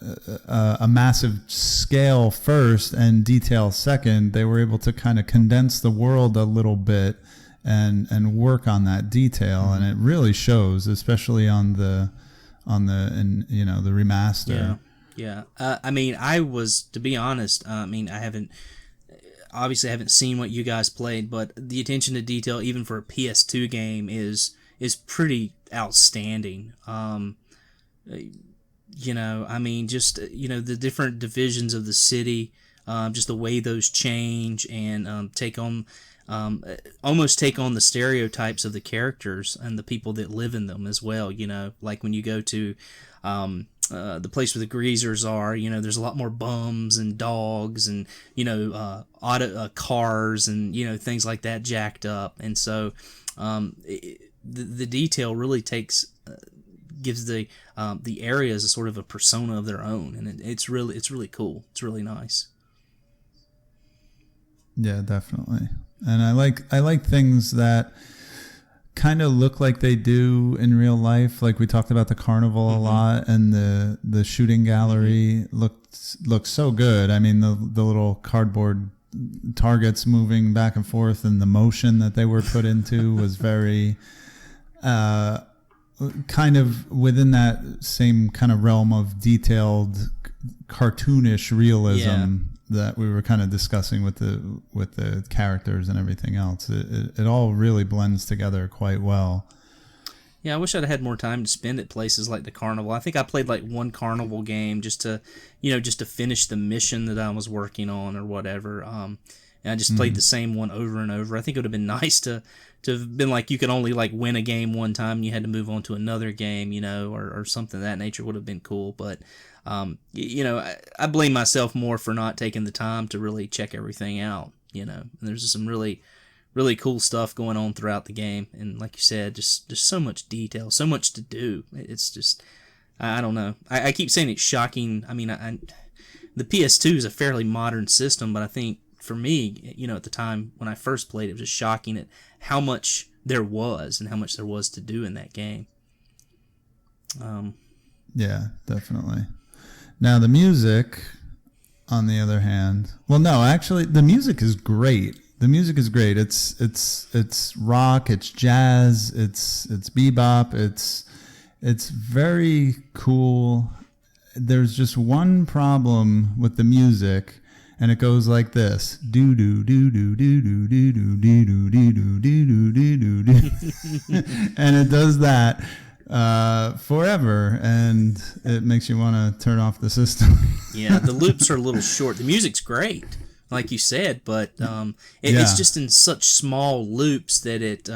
a massive scale first and detail second, they were able to kind of condense the world a little bit and work on that detail, and it really shows, especially on the remaster. Yeah. I mean, to be honest, I haven't seen what you guys played, but the attention to detail, even for a PS2 game, is pretty outstanding. The different divisions of the city, just the way those change and almost take on the stereotypes of the characters and the people that live in them as well. Like when you go to the place where the greasers are, there's a lot more bums and dogs and auto cars and things like that jacked up, and so the detail really gives the areas a sort of a persona of their own, and it's really cool. It's really nice. Yeah, definitely. And I like things that kind of look like they do in real life. Like we talked about the carnival a lot, and the shooting gallery looked so good. I mean, the little cardboard targets moving back and forth, and the motion that they were put into was very kind of within that same kind of realm of detailed cartoonish realism that we were kind of discussing with the characters and everything else. It all really blends together quite well. Yeah, I wish I'd had more time to spend at places like the carnival. I think I played like one carnival game just to finish the mission that I was working on or whatever. and I just played the same one over and over. I think it would have been nice to have been like you could only like win a game one time and you had to move on to another game, or something of that nature would have been cool. But I blame myself more for not taking the time to really check everything out. And there's just some really, really cool stuff going on throughout the game, and like you said, just so much detail, so much to do. It's just, I don't know. I keep saying it's shocking. I mean, the PS2 is a fairly modern system, but I think for me, at the time when I first played it was just shocking at how much there was and how much there was to do in that game. Yeah, definitely. Now the music, on the other hand, well, no, actually, the music is great. The music is great. It's rock, it's jazz, it's bebop. It's very cool. There's just one problem with the music, and it goes like this: do do do do do do do do do do do do do do do, and it does that forever, and it makes you want to turn off the system. Yeah, the loops are a little short. The music's great, like you said, but it's just in such small loops that it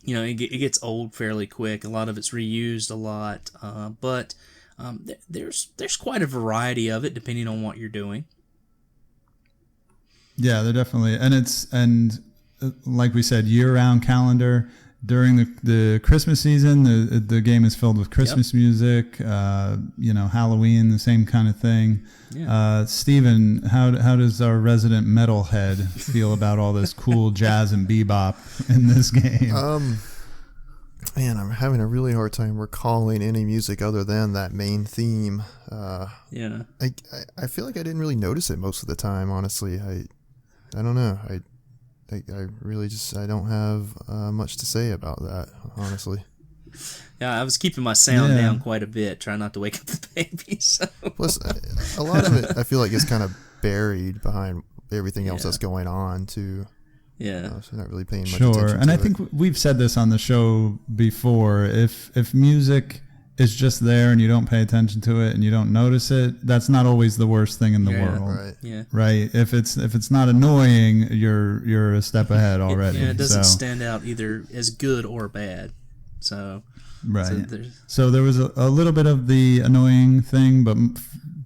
gets old fairly quick. A lot of it's reused a lot, but there's quite a variety of it depending on what you're doing. Yeah, they're definitely, and like we said, year-round calendar. During the Christmas season, the game is filled with Christmas music. Halloween, the same kind of thing. Yeah. Steven, how does our resident metalhead feel about all this cool jazz and bebop in this game? Man, I'm having a really hard time recalling any music other than that main theme. Yeah. I feel like I didn't really notice it most of the time, honestly. I don't know. I really I don't have much to say about that, honestly. Yeah, I was keeping my sound down quite a bit, trying not to wake up the baby. So. Plus, a lot of it, I feel like, is kind of buried behind everything else that's going on, too. Yeah. So not really paying much attention to it. Sure, and I think we've said this on the show before. If music is just there and you don't pay attention to it and you don't notice it, that's not always the worst thing in the world. Right. Yeah. Right. If it's not annoying, you're a step ahead already. It doesn't stand out either as good or bad. So. Right. So there was a little bit of the annoying thing,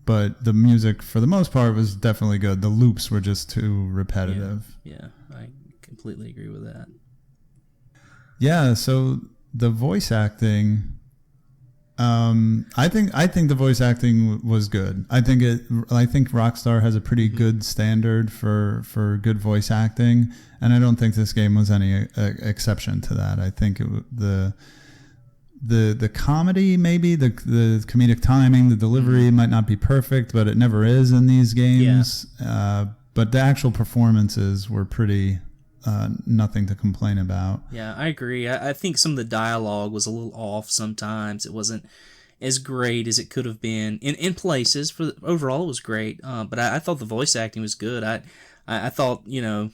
but the music for the most part was definitely good. The loops were just too repetitive. Yeah, I completely agree with that. Yeah. So the voice acting. I think the voice acting was good. I think Rockstar has a pretty good standard for good voice acting, and I don't think this game was any exception to that. I think the comedy, maybe the comedic timing, the delivery might not be perfect, but it never is in these games. Yeah. But the actual performances were pretty. Nothing to complain about. Yeah, I agree. I think some of the dialogue was a little off sometimes. It wasn't as great as it could have been in places. Overall, it was great. But I thought the voice acting was good. I thought the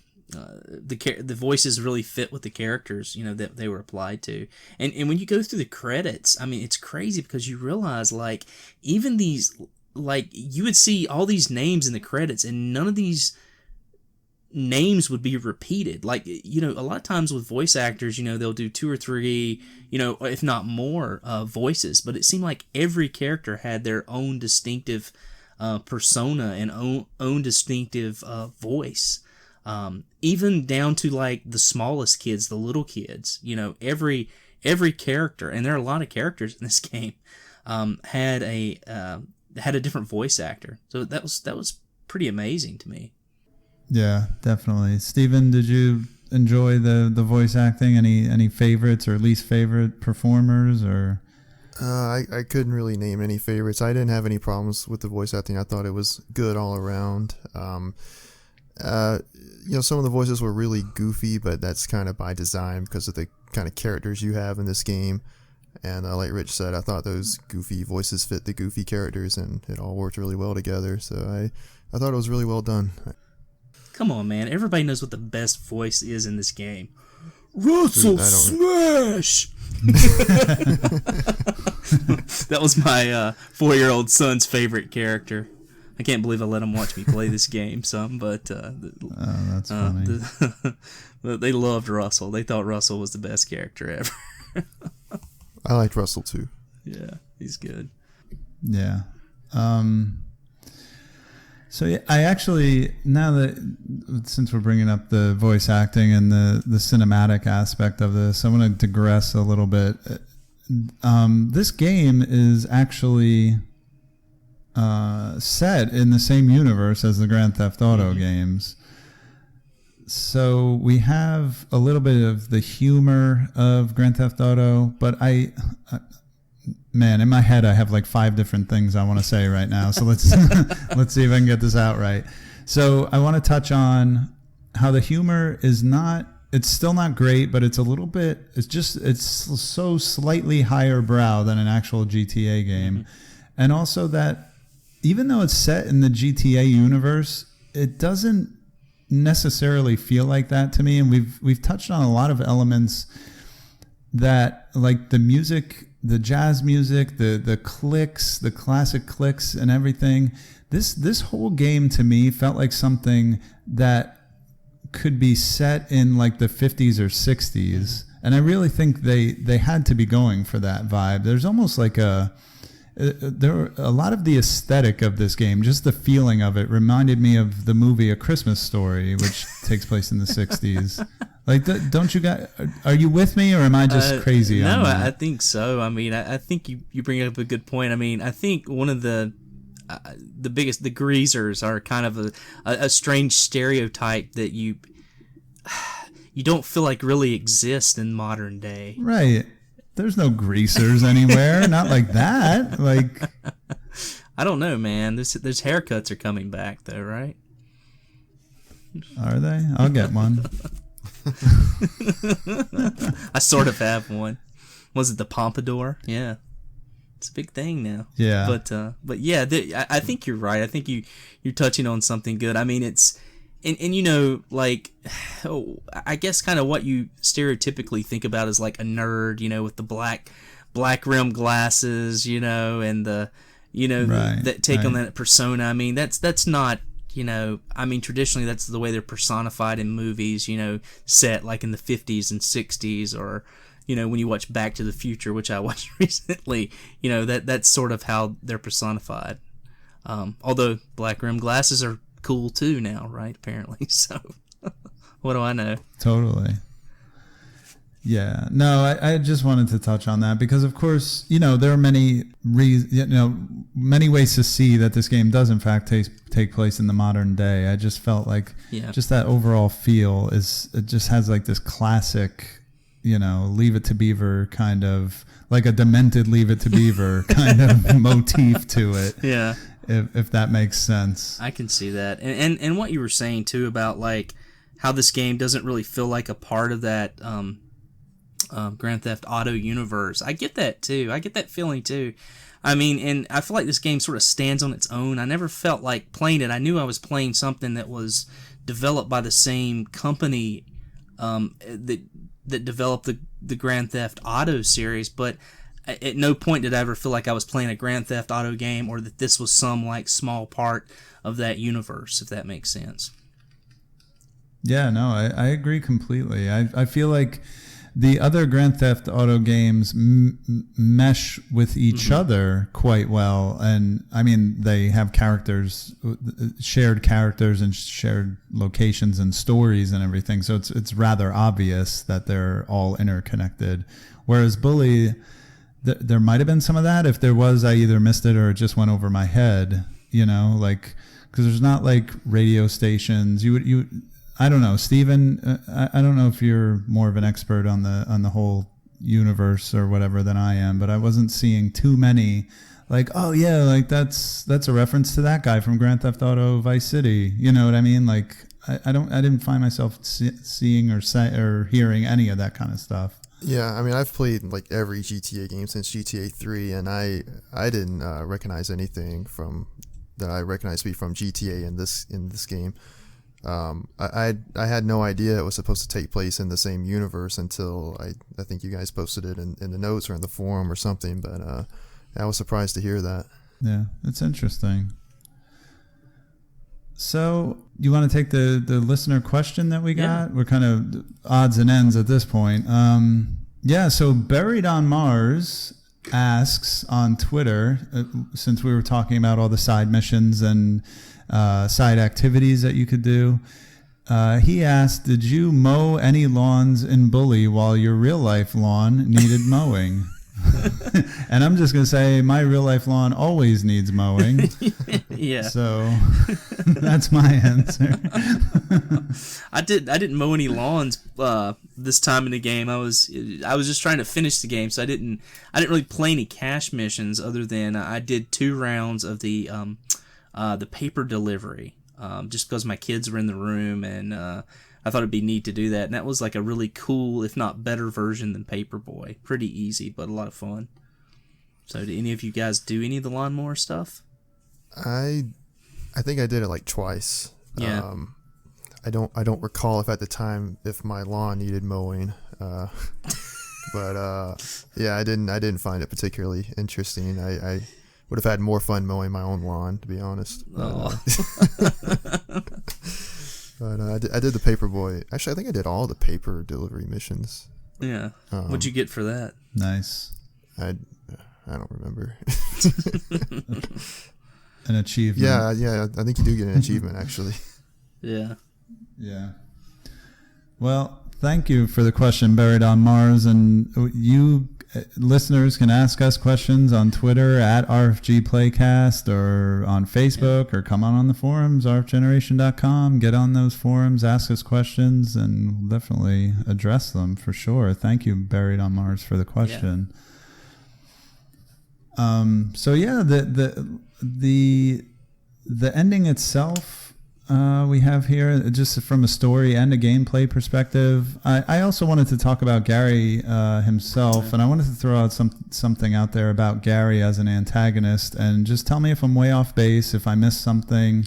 voices really fit with the characters that they were applied to. And when you go through the credits, I mean, it's crazy because you realize even these you would see all these names in the credits and none of these names would be repeated. A lot of times with voice actors, they'll do 2 or 3, if not more, voices, but it seemed like every character had their own distinctive persona and own distinctive voice. Even down to the smallest kids, the little kids, every character, and there are a lot of characters in this game, had a different voice actor. So that was pretty amazing to me. Yeah, definitely. Steven, did you enjoy the voice acting? Any favorites or least favorite performers? Or I couldn't really name any favorites. I didn't have any problems with the voice acting. I thought it was good all around. Some of the voices were really goofy, but that's kind of by design because of the kind of characters you have in this game. And like Rich said, I thought those goofy voices fit the goofy characters, and it all worked really well together. So I thought it was really well done. Come on, man. Everybody knows what the best voice is in this game. Russell Smash! That was my 4-year-old son's favorite character. I can't believe I let them watch me play this game some, but that's funny. They loved Russell. They thought Russell was the best character ever. I liked Russell too. Yeah, he's good. Yeah. So yeah, I actually, now that, since we're bringing up the voice acting and the cinematic aspect of this, I want to digress a little bit. This game is actually set in the same universe as the Grand Theft Auto games. So we have a little bit of the humor of Grand Theft Auto, but man, in my head, I have like 5 different things I want to say right now. So let's let's see if I can get this out right. So I want to touch on how the humor is not, it's still not great, but it's a little bit, it's so slightly higher brow than an actual GTA game. Mm-hmm. And also that even though it's set in the GTA universe, it doesn't necessarily feel like that to me. And we've touched on a lot of elements that, like the music, the jazz music, the clicks, the classic clicks and everything. This whole game to me felt like something that could be set in like the 50s or 60s. And I really think they had to be going for that vibe. There's almost like a lot of the aesthetic of this game, just the feeling of it reminded me of the movie A Christmas Story, which takes place in the 60s. Like, don't you guys, are you with me or am I just crazy? No, I think so. I mean, I think you bring up a good point. I mean, I think one of the biggest, the greasers are kind of a strange stereotype that you don't feel like really exist in modern day. Right. There's no greasers anywhere. Not like that. Like, I don't know, man. There's haircuts are coming back though, right? Are they? I'll get one. I sort of have one. Was it the pompadour? Yeah, it's a big thing now. Yeah, but yeah, I think you're right. I think you're touching on something good. I mean, it's and you know, like, I guess kind of what you stereotypically think about is like a nerd, you know, with the black rim glasses, you know, and the, you know, right, that take on that persona. I mean, that's not. You know, I mean, traditionally that's the way they're personified in movies, you know, set like in the 50s and 60s, or, you know, when you watch Back to the Future, which I watched recently, you know, that's sort of how they're personified. Although black rim glasses are cool too now, right? Apparently. So what do I know? Totally. Yeah, no, I just wanted to touch on that because, of course, you know, there are many ways to see that this game does in fact take place in the modern day. I just felt like just that overall feel it just has like this classic, you know, Leave It to Beaver kind of, like a demented Leave It to Beaver kind of motif to it. Yeah, if that makes sense. I can see that, and what you were saying too about like how this game doesn't really feel like a part of that. Grand Theft Auto universe. I get that too. I get that feeling too. I mean, and I feel like this game sort of stands on its own. I never felt like playing it. I knew I was playing something that was developed by the same company that developed the Grand Theft Auto series, but at no point did I ever feel like I was playing a Grand Theft Auto game or that this was some like small part of that universe, if that makes sense. Yeah, no, I agree completely. I feel like the other Grand Theft Auto games mesh with each other quite well. And I mean, they have shared characters and shared locations and stories and everything. So it's rather obvious that they're all interconnected. Whereas Bully, there might have been some of that. If there was, I either missed it or it just went over my head, you know, like, because there's not like radio stations. I don't know, Steven, I don't know if you're more of an expert on the whole universe or whatever than I am, but I wasn't seeing too many like, oh yeah, like that's a reference to that guy from Grand Theft Auto Vice City. You know what I mean? Like I didn't find myself seeing or hearing any of that kind of stuff. Yeah, I mean, I've played like every GTA game since GTA 3, and I didn't recognize anything that I recognized to be from GTA in this game. I had no idea it was supposed to take place in the same universe until I think you guys posted it in the notes or in the forum or something, but I was surprised to hear that. Yeah, it's interesting. So you want to take the listener question that we got? We're kind of odds and ends at this point. So Buried on Mars asks on Twitter, since we were talking about all the side missions and side activities that you could do, he asked, did you mow any lawns in Bully while your real life lawn needed mowing? And I'm just going to say my real life lawn always needs mowing. Yeah. So that's my answer. I didn't mow any lawns this time in the game. I was just trying to finish the game, so I didn't really play any cash missions other than I did 2 rounds of the paper delivery. Just because my kids were in the room, and I thought it'd be neat to do that. And that was like a really cool, if not better, version than Paperboy. Pretty easy, but a lot of fun. So, do any of you guys do any of the lawnmower stuff? I think I did it like twice. Yeah. I don't recall if at the time if my lawn needed mowing. But I didn't find it particularly interesting. I would have had more fun mowing my own lawn, to be honest. Oh. But I did the Paperboy. Actually, I think I did all the paper delivery missions. Yeah. What'd you get for that? Nice. I don't remember. An achievement. Yeah. I think you do get an achievement, actually. Yeah. Yeah. Well, thank you for the question, Buried on Mars. And you listeners can ask us questions on Twitter at RFG Playcast, or on Facebook, or come on the forums, rfgeneration.com. Get on those forums, ask us questions, and we'll definitely address them for sure. Thank you, Buried on Mars, for the question. So yeah, the ending itself, we have here, just from a story and a gameplay perspective. I also wanted to talk about Gary himself, and I wanted to throw out something out there about Gary as an antagonist, and just tell me if I'm way off base, if I missed something,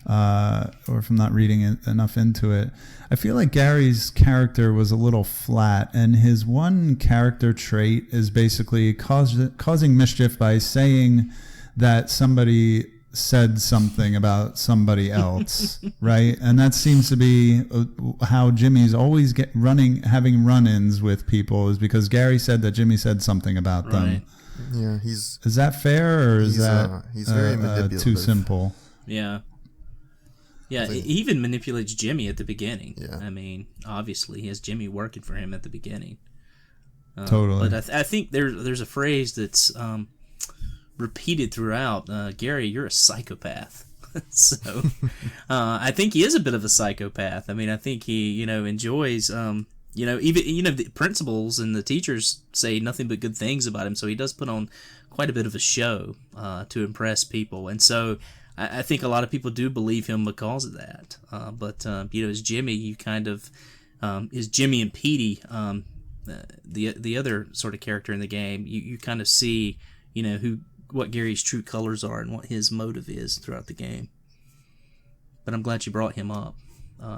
or if I'm not reading enough into it. I feel like Gary's character was a little flat, and his one character trait is basically causing mischief by saying that somebody said something about somebody else, right? And that seems to be how Jimmy's always having run-ins with people, is because Gary said that Jimmy said something about them. Yeah, is that fair, or is that he's very manipulative. Too simple? Yeah. Yeah, he even manipulates Jimmy at the beginning. Yeah. I mean, obviously, he has Jimmy working for him at the beginning. Totally. But I think there's a phrase that's repeated throughout. Gary, you're a psychopath. So I think he is a bit of a psychopath. I mean, I think he, enjoys, even, the principals and the teachers say nothing but good things about him. So he does put on quite a bit of a show to impress people. And so I think a lot of people do believe him because of that. But as Jimmy, you kind of, is Jimmy and Petey, the other sort of character in the game, you kind of see, what Gary's true colors are and what his motive is throughout the game. But I'm glad you brought him up,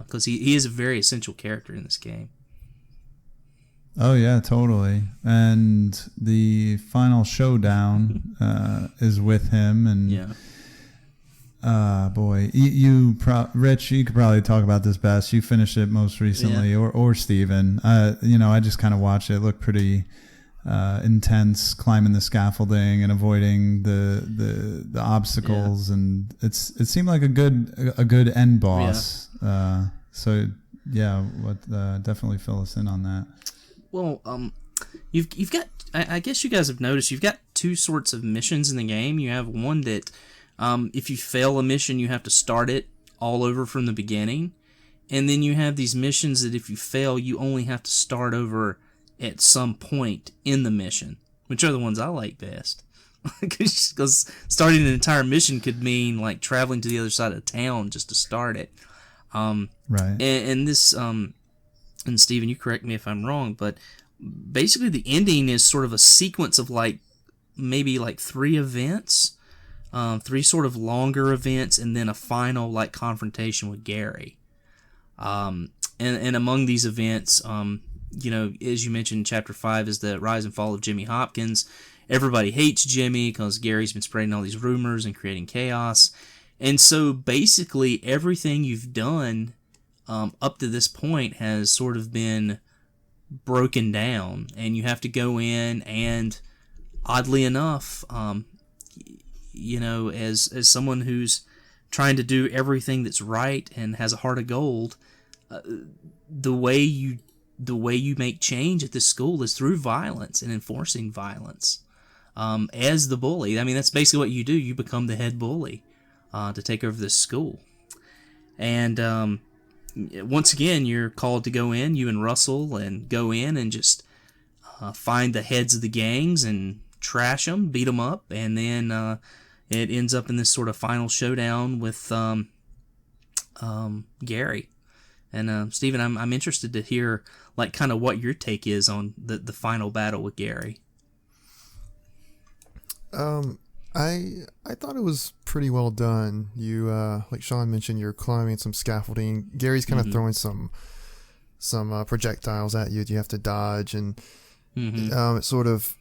because he is a very essential character in this game. Oh yeah, totally. And the final showdown is with him, and yeah. Boy, Rich, you could probably talk about this best. You finished it most recently, or Steven. I just kind of watched it. It looked pretty intense, climbing the scaffolding and avoiding the obstacles, and it seemed like a good end boss. Yeah. Definitely fill us in on that. Well, you've got, I guess you guys have noticed, you've got 2 sorts of missions in the game. You have one that, if you fail a mission, you have to start it all over from the beginning. And then you have these missions that if you fail, you only have to start over at some point in the mission, which are the ones I like best. Because starting an entire mission could mean like traveling to the other side of town just to start it. Right. And this, and Steven, you correct me if I'm wrong, but basically the ending is sort of a sequence of maybe 3 events, 3 sort of longer events, and then a final confrontation with Gary. And among these events, as you mentioned, Chapter 5 is the rise and fall of Jimmy Hopkins. Everybody hates Jimmy because Gary's been spreading all these rumors and creating chaos. And so basically everything you've done up to this point has sort of been broken down, and you have to go in and, oddly enough, as someone who's trying to do everything that's right and has a heart of gold, the way you make change at this school is through violence and enforcing violence. As the bully, I mean, that's basically what you do. You become the head bully to take over this school. And once again, you're called to go in, you and Russell, and go in and just find the heads of the gangs and trash them, beat them up, and then it ends up in this sort of final showdown with Gary. And Stephen, I'm interested to hear like kind of what your take is on the final battle with Gary. I thought it was pretty well done. You like Shawn mentioned, you're climbing some scaffolding. Gary's kind of throwing some projectiles at you. You have to dodge, and it sort of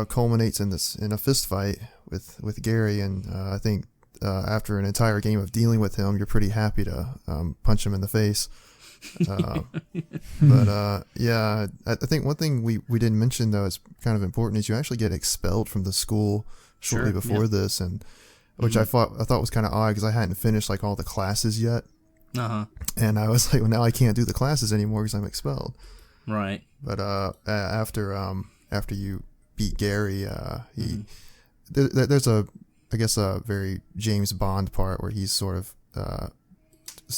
culminates in a fist fight with Gary. And I think after an entire game of dealing with him, you're pretty happy to punch him in the face. But yeah, I think one thing we didn't mention though is kind of important is you actually get expelled from the school shortly before this, and which I thought was kind of odd because I hadn't finished like all the classes yet. And I was like, well, now I can't do the classes anymore because I'm expelled. Right. But after you beat Gary, there's a very James Bond part where he's sort of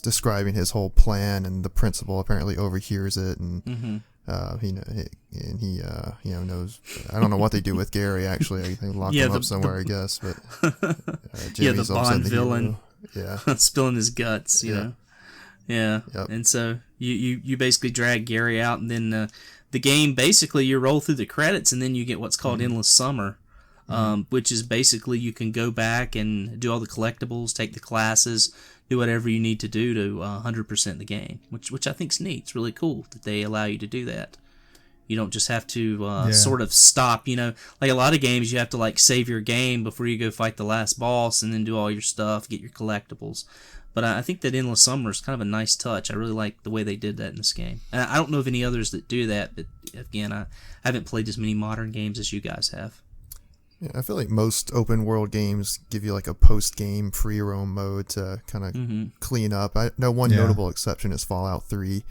describing his whole plan, and the principal apparently overhears it, and he knows. I don't know what they do with Gary. Actually, they lock him up somewhere, I guess. But the Bond villain, spilling his guts, you know. Yeah, yep. And so you basically drag Gary out, and then the game basically you roll through the credits, and then you get what's called Endless Summer, which is basically you can go back and do all the collectibles, take the classes, do whatever you need to do to 100% the game, which I think's neat. It's really cool that they allow you to do that. You don't just have to sort of stop, like a lot of games you have to like save your game before you go fight the last boss and then do all your stuff, get your collectibles. But I think that Endless Summer is kind of a nice touch. I really like the way they did that in this game. And I don't know of any others that do that, but again, I haven't played as many modern games as you guys have. Yeah, I feel like most open world games give you like a post-game free roam mode to kind of clean up. I know one notable exception is Fallout 3.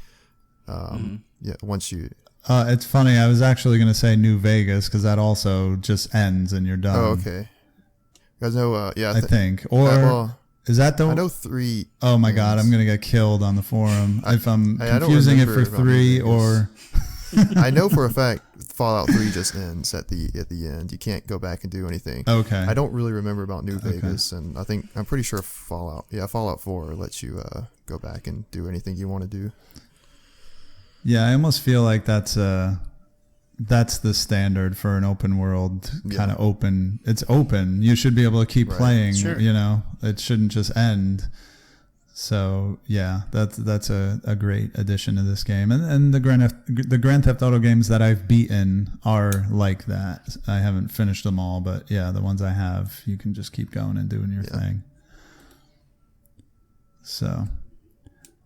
Yeah, once you... it's funny, I was actually going to say New Vegas because that also just ends and you're done. Oh, okay. You guys know, I think. Or is that the... I know 3... Oh my god, I'm going to get killed on the forum if I'm confusing it for 3 or... I know for a fact Fallout 3 just ends at the end. You can't go back and do anything. Okay. I don't really remember about New Vegas, and I'm pretty sure Fallout 4 lets you go back and do anything you want to do. Yeah, I almost feel like that's the standard for an open world kind of open. It's open. You should be able to keep playing. Sure. It shouldn't just end. So yeah, that's a great addition to this game, and the Grand Theft Auto games that I've beaten are like that. I haven't finished them all, but yeah, the ones I have, you can just keep going and doing your thing. So,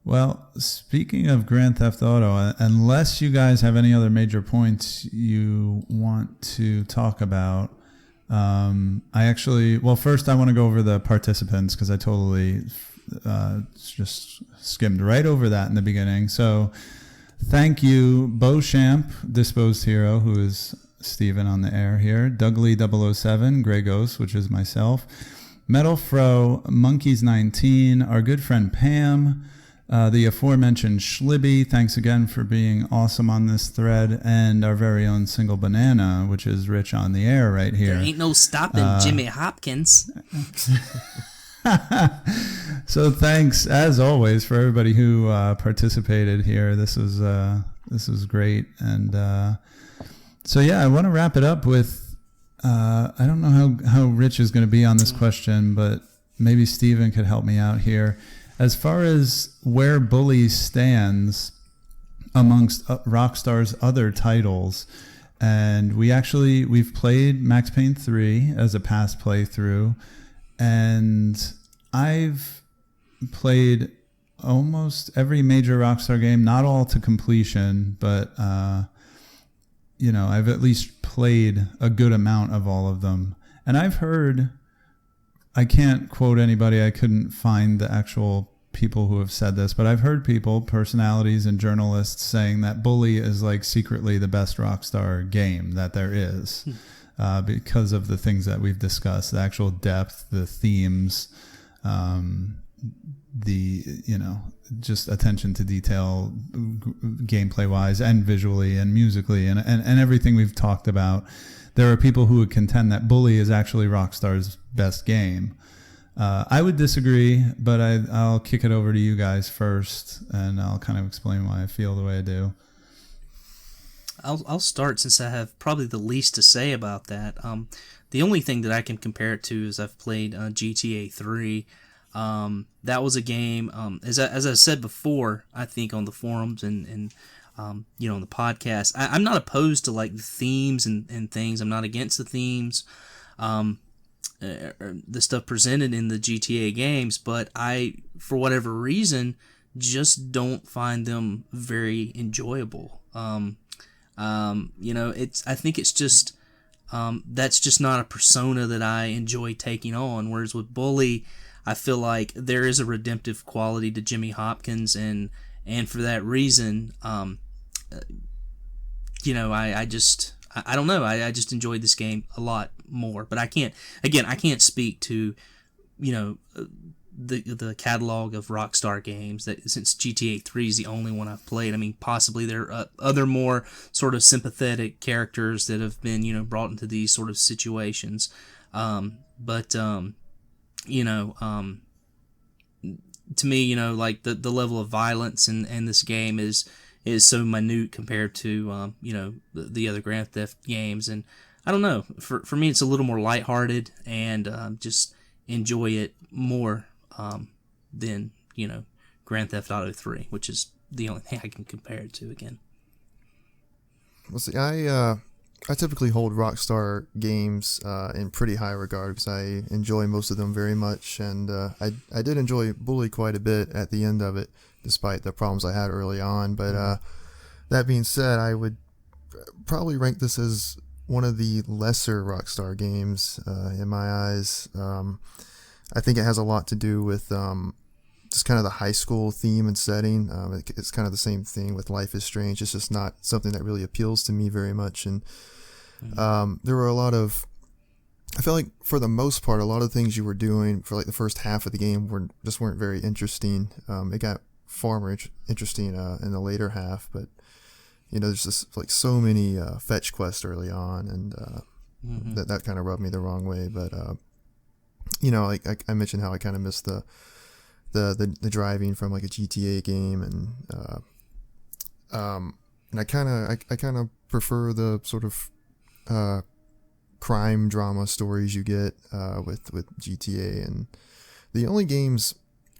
well, speaking of Grand Theft Auto, unless you guys have any other major points you want to talk about, first I want to go over the participants because I totally just skimmed right over that in the beginning. So thank you, Beauchamp, Disposed Hero, who is Steven on the air here, Dougley 007, Grey Ghost, which is myself, Metal Fro, Monkeys19, our good friend Pam, the aforementioned Schlibby, thanks again for being awesome on this thread, and our very own Single Banana, which is Rich on the air right here. There ain't no stopping Jimmy Hopkins. So thanks as always for everybody who participated here. This was great, and so yeah, I want to wrap it up with I don't know how Rich is going to be on this question, but maybe Steven could help me out here as far as where Bully stands amongst Rockstar's other titles. And we've played Max Payne 3 as a past playthrough. And I've played almost every major Rockstar game, not all to completion, but I've at least played a good amount of all of them. And I've heard, I can't quote anybody, I couldn't find the actual people who have said this, but I've heard people, personalities and journalists, saying that Bully is like secretly the best Rockstar game that there is, because of the things that we've discussed, the actual depth, the themes, just attention to detail, gameplay wise and visually and musically and everything we've talked about. There are people who would contend that Bully is actually Rockstar's best game. I would disagree, but I'll kick it over to you guys first, and I'll kind of explain why I feel the way I do. I'll start, since I have probably the least to say about that. The only thing that I can compare it to is I've played GTA 3. That was a game, as I said before, I think on the forums and on the podcast, I'm not opposed to like the themes and things. I'm not against the themes, the stuff presented in the GTA games, but I, for whatever reason, just don't find them very enjoyable. I think it's just, that's just not a persona that I enjoy taking on. Whereas with Bully, I feel like there is a redemptive quality to Jimmy Hopkins, and for that reason, I don't know. I just enjoyed this game a lot more. But I can't speak to, the catalog of Rockstar games, that since GTA 3 is the only one I've played. I mean, possibly there are other more sort of sympathetic characters that have been, brought into these sort of situations. To me, like the level of violence in this game is so minute compared to, the other Grand Theft games. And I don't know, for me, it's a little more lighthearted, and just enjoy it more than, Grand Theft Auto 3, which is the only thing I can compare it to again. Well, see, I typically hold Rockstar games in pretty high regard because I enjoy most of them very much, and I did enjoy Bully quite a bit at the end of it, despite the problems I had early on. But that being said, I would probably rank this as one of the lesser Rockstar games in my eyes. I think it has a lot to do with just kind of the high school theme and setting. It's kind of the same thing with Life is Strange. It's just not something that really appeals to me very much. And there were I feel like for the most part, a lot of things you were doing for like the first half of the game weren't very interesting. It got far more interesting in the later half, but there's just like so many fetch quests early on, and that kind of rubbed me the wrong way. But like I mentioned how I kind of missed the driving from like a GTA game, and I kind of prefer the sort of crime drama stories you get with GTA. And the only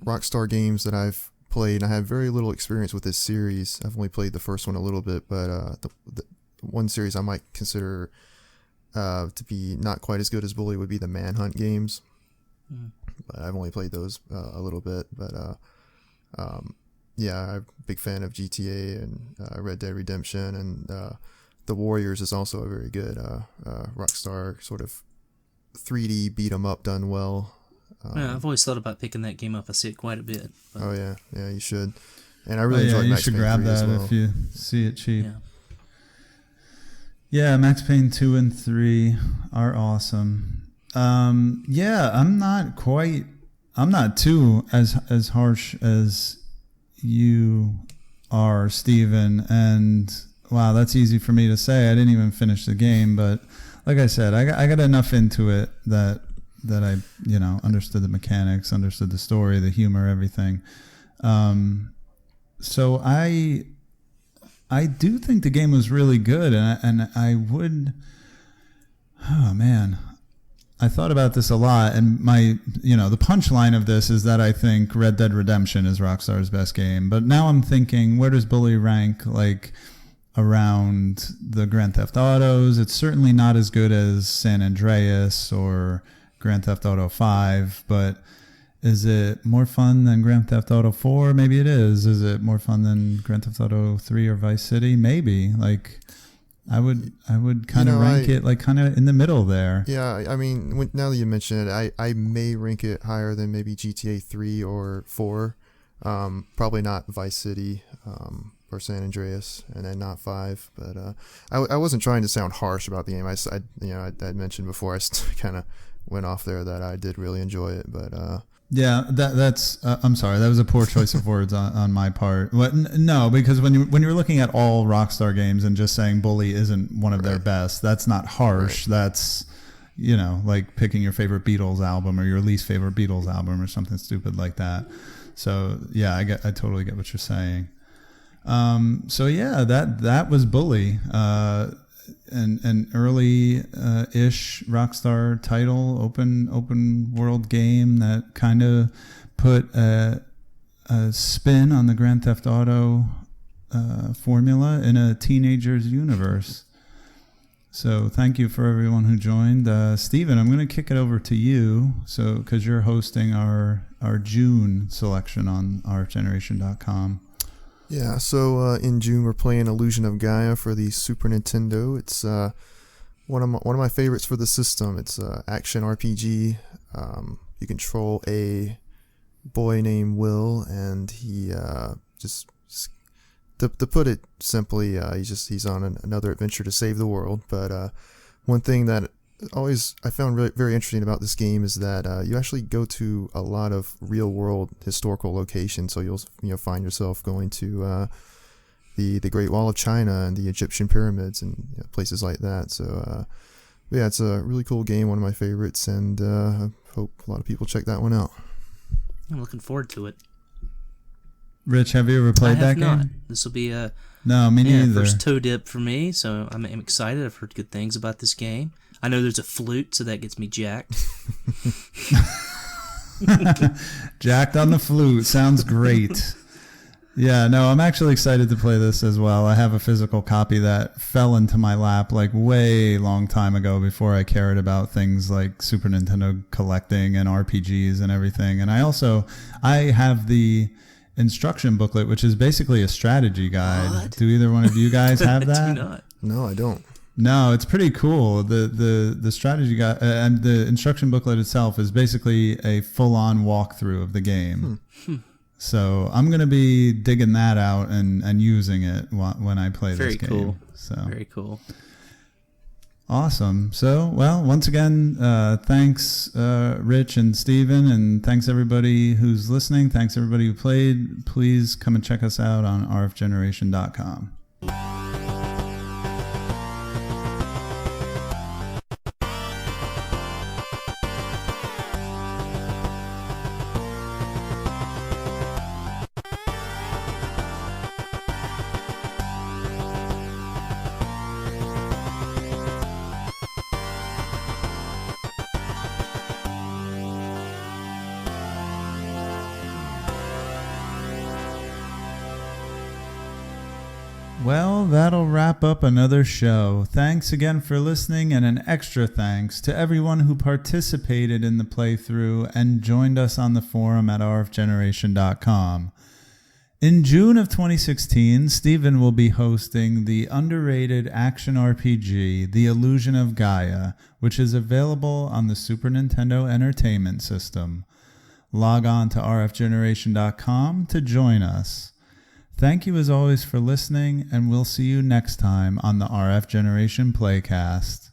Rockstar games that I've played, and I have very little experience with this series. I've only played the first one a little bit, but the one series I might consider to be not quite as good as Bully would be the Manhunt games. But I've only played those a little bit. But I'm a big fan of GTA and Red Dead Redemption, and The Warriors is also a very good Rockstar sort of 3D beat 'em up done well. I've always thought about picking that game up. I see it quite a bit. But. Oh yeah, you should. And I really enjoyed Max Payne 3 as well. You should grab that if you see it cheap. Yeah, Max Payne 2 and 3 are awesome. I'm not too as harsh as you are, Steven, and wow, that's easy for me to say. I didn't even finish the game, but like I said, I got enough into it that I, understood the mechanics, understood the story, the humor, everything. So I do think the game was really good, and I would, I thought about this a lot, and the punchline of this is that I think Red Dead Redemption is Rockstar's best game. But now I'm thinking, where does Bully rank, like, around the Grand Theft Autos? It's certainly not as good as San Andreas or Grand Theft Auto 5, but Is it more fun than Grand Theft Auto 4? Maybe it is. Is it more fun than Grand Theft Auto 3 or Vice City? Maybe. Like, I would kind of rank it like kind of in the middle there. Yeah, I mean, now that you mention it, I may rank it higher than maybe GTA 3 or 4. Probably not Vice City or San Andreas, and then not 5. But I wasn't trying to sound harsh about the game. I mentioned before, I kind of went off there that I did really enjoy it, but yeah, that's I'm sorry, that was a poor choice of words on my part. No, because when you're looking at all Rockstar games and just saying Bully isn't one of their best, that's not harsh. Right. That's, you know, like picking your favorite Beatles album or your least favorite Beatles album or something stupid like that. So yeah, I totally get what you're saying. So yeah, that was Bully. An early ish Rockstar title, open world game that kind of put a spin on the Grand Theft Auto formula in a teenager's universe. So thank you for everyone who joined. Steven, I'm going to kick it over to you, so because you're hosting our June selection on rfgeneration.com. Yeah, so in June we're playing Illusion of Gaia for the Super Nintendo. It's one of my favorites for the system. It's action RPG. You control a boy named Will, and he just to put it simply, he's on another adventure to save the world. But one thing that I found really very interesting about this game is that you actually go to a lot of real world historical locations. So you'll find yourself going to the Great Wall of China and the Egyptian pyramids and places like that. So yeah, it's a really cool game, one of my favorites, and I hope a lot of people check that one out. I'm looking forward to it. Rich, have you ever played that game? Not. This will be no, me neither. First toe dip for me, so I'm excited. I've heard good things about this game. I know there's a flute, so that gets me jacked. Jacked on the flute. Sounds great. Yeah, no, I'm actually excited to play this as well. I have a physical copy that fell into my lap like way long time ago before I cared about things like Super Nintendo collecting and RPGs and everything. And I have the instruction booklet, which is basically a strategy guide. What? Do either one of you guys have that? Do not. No, I don't. No, it's pretty cool. The strategy guide and the instruction booklet itself is basically a full-on walkthrough of the game. So I'm going to be digging that out and using it when I play this game. Very cool. So very cool. Awesome. So, well, once again, thanks, Rich and Steven, and thanks everybody who's listening. Thanks everybody who played. Please come and check us out on rfgeneration.com. Well, that'll wrap up another show. Thanks again for listening, and an extra thanks to everyone who participated in the playthrough and joined us on the forum at rfgeneration.com. In June of 2016, Steven will be hosting the underrated action RPG, The Illusion of Gaia, which is available on the Super Nintendo Entertainment System. Log on to rfgeneration.com to join us. Thank you as always for listening, and we'll see you next time on the RF Generation Playcast.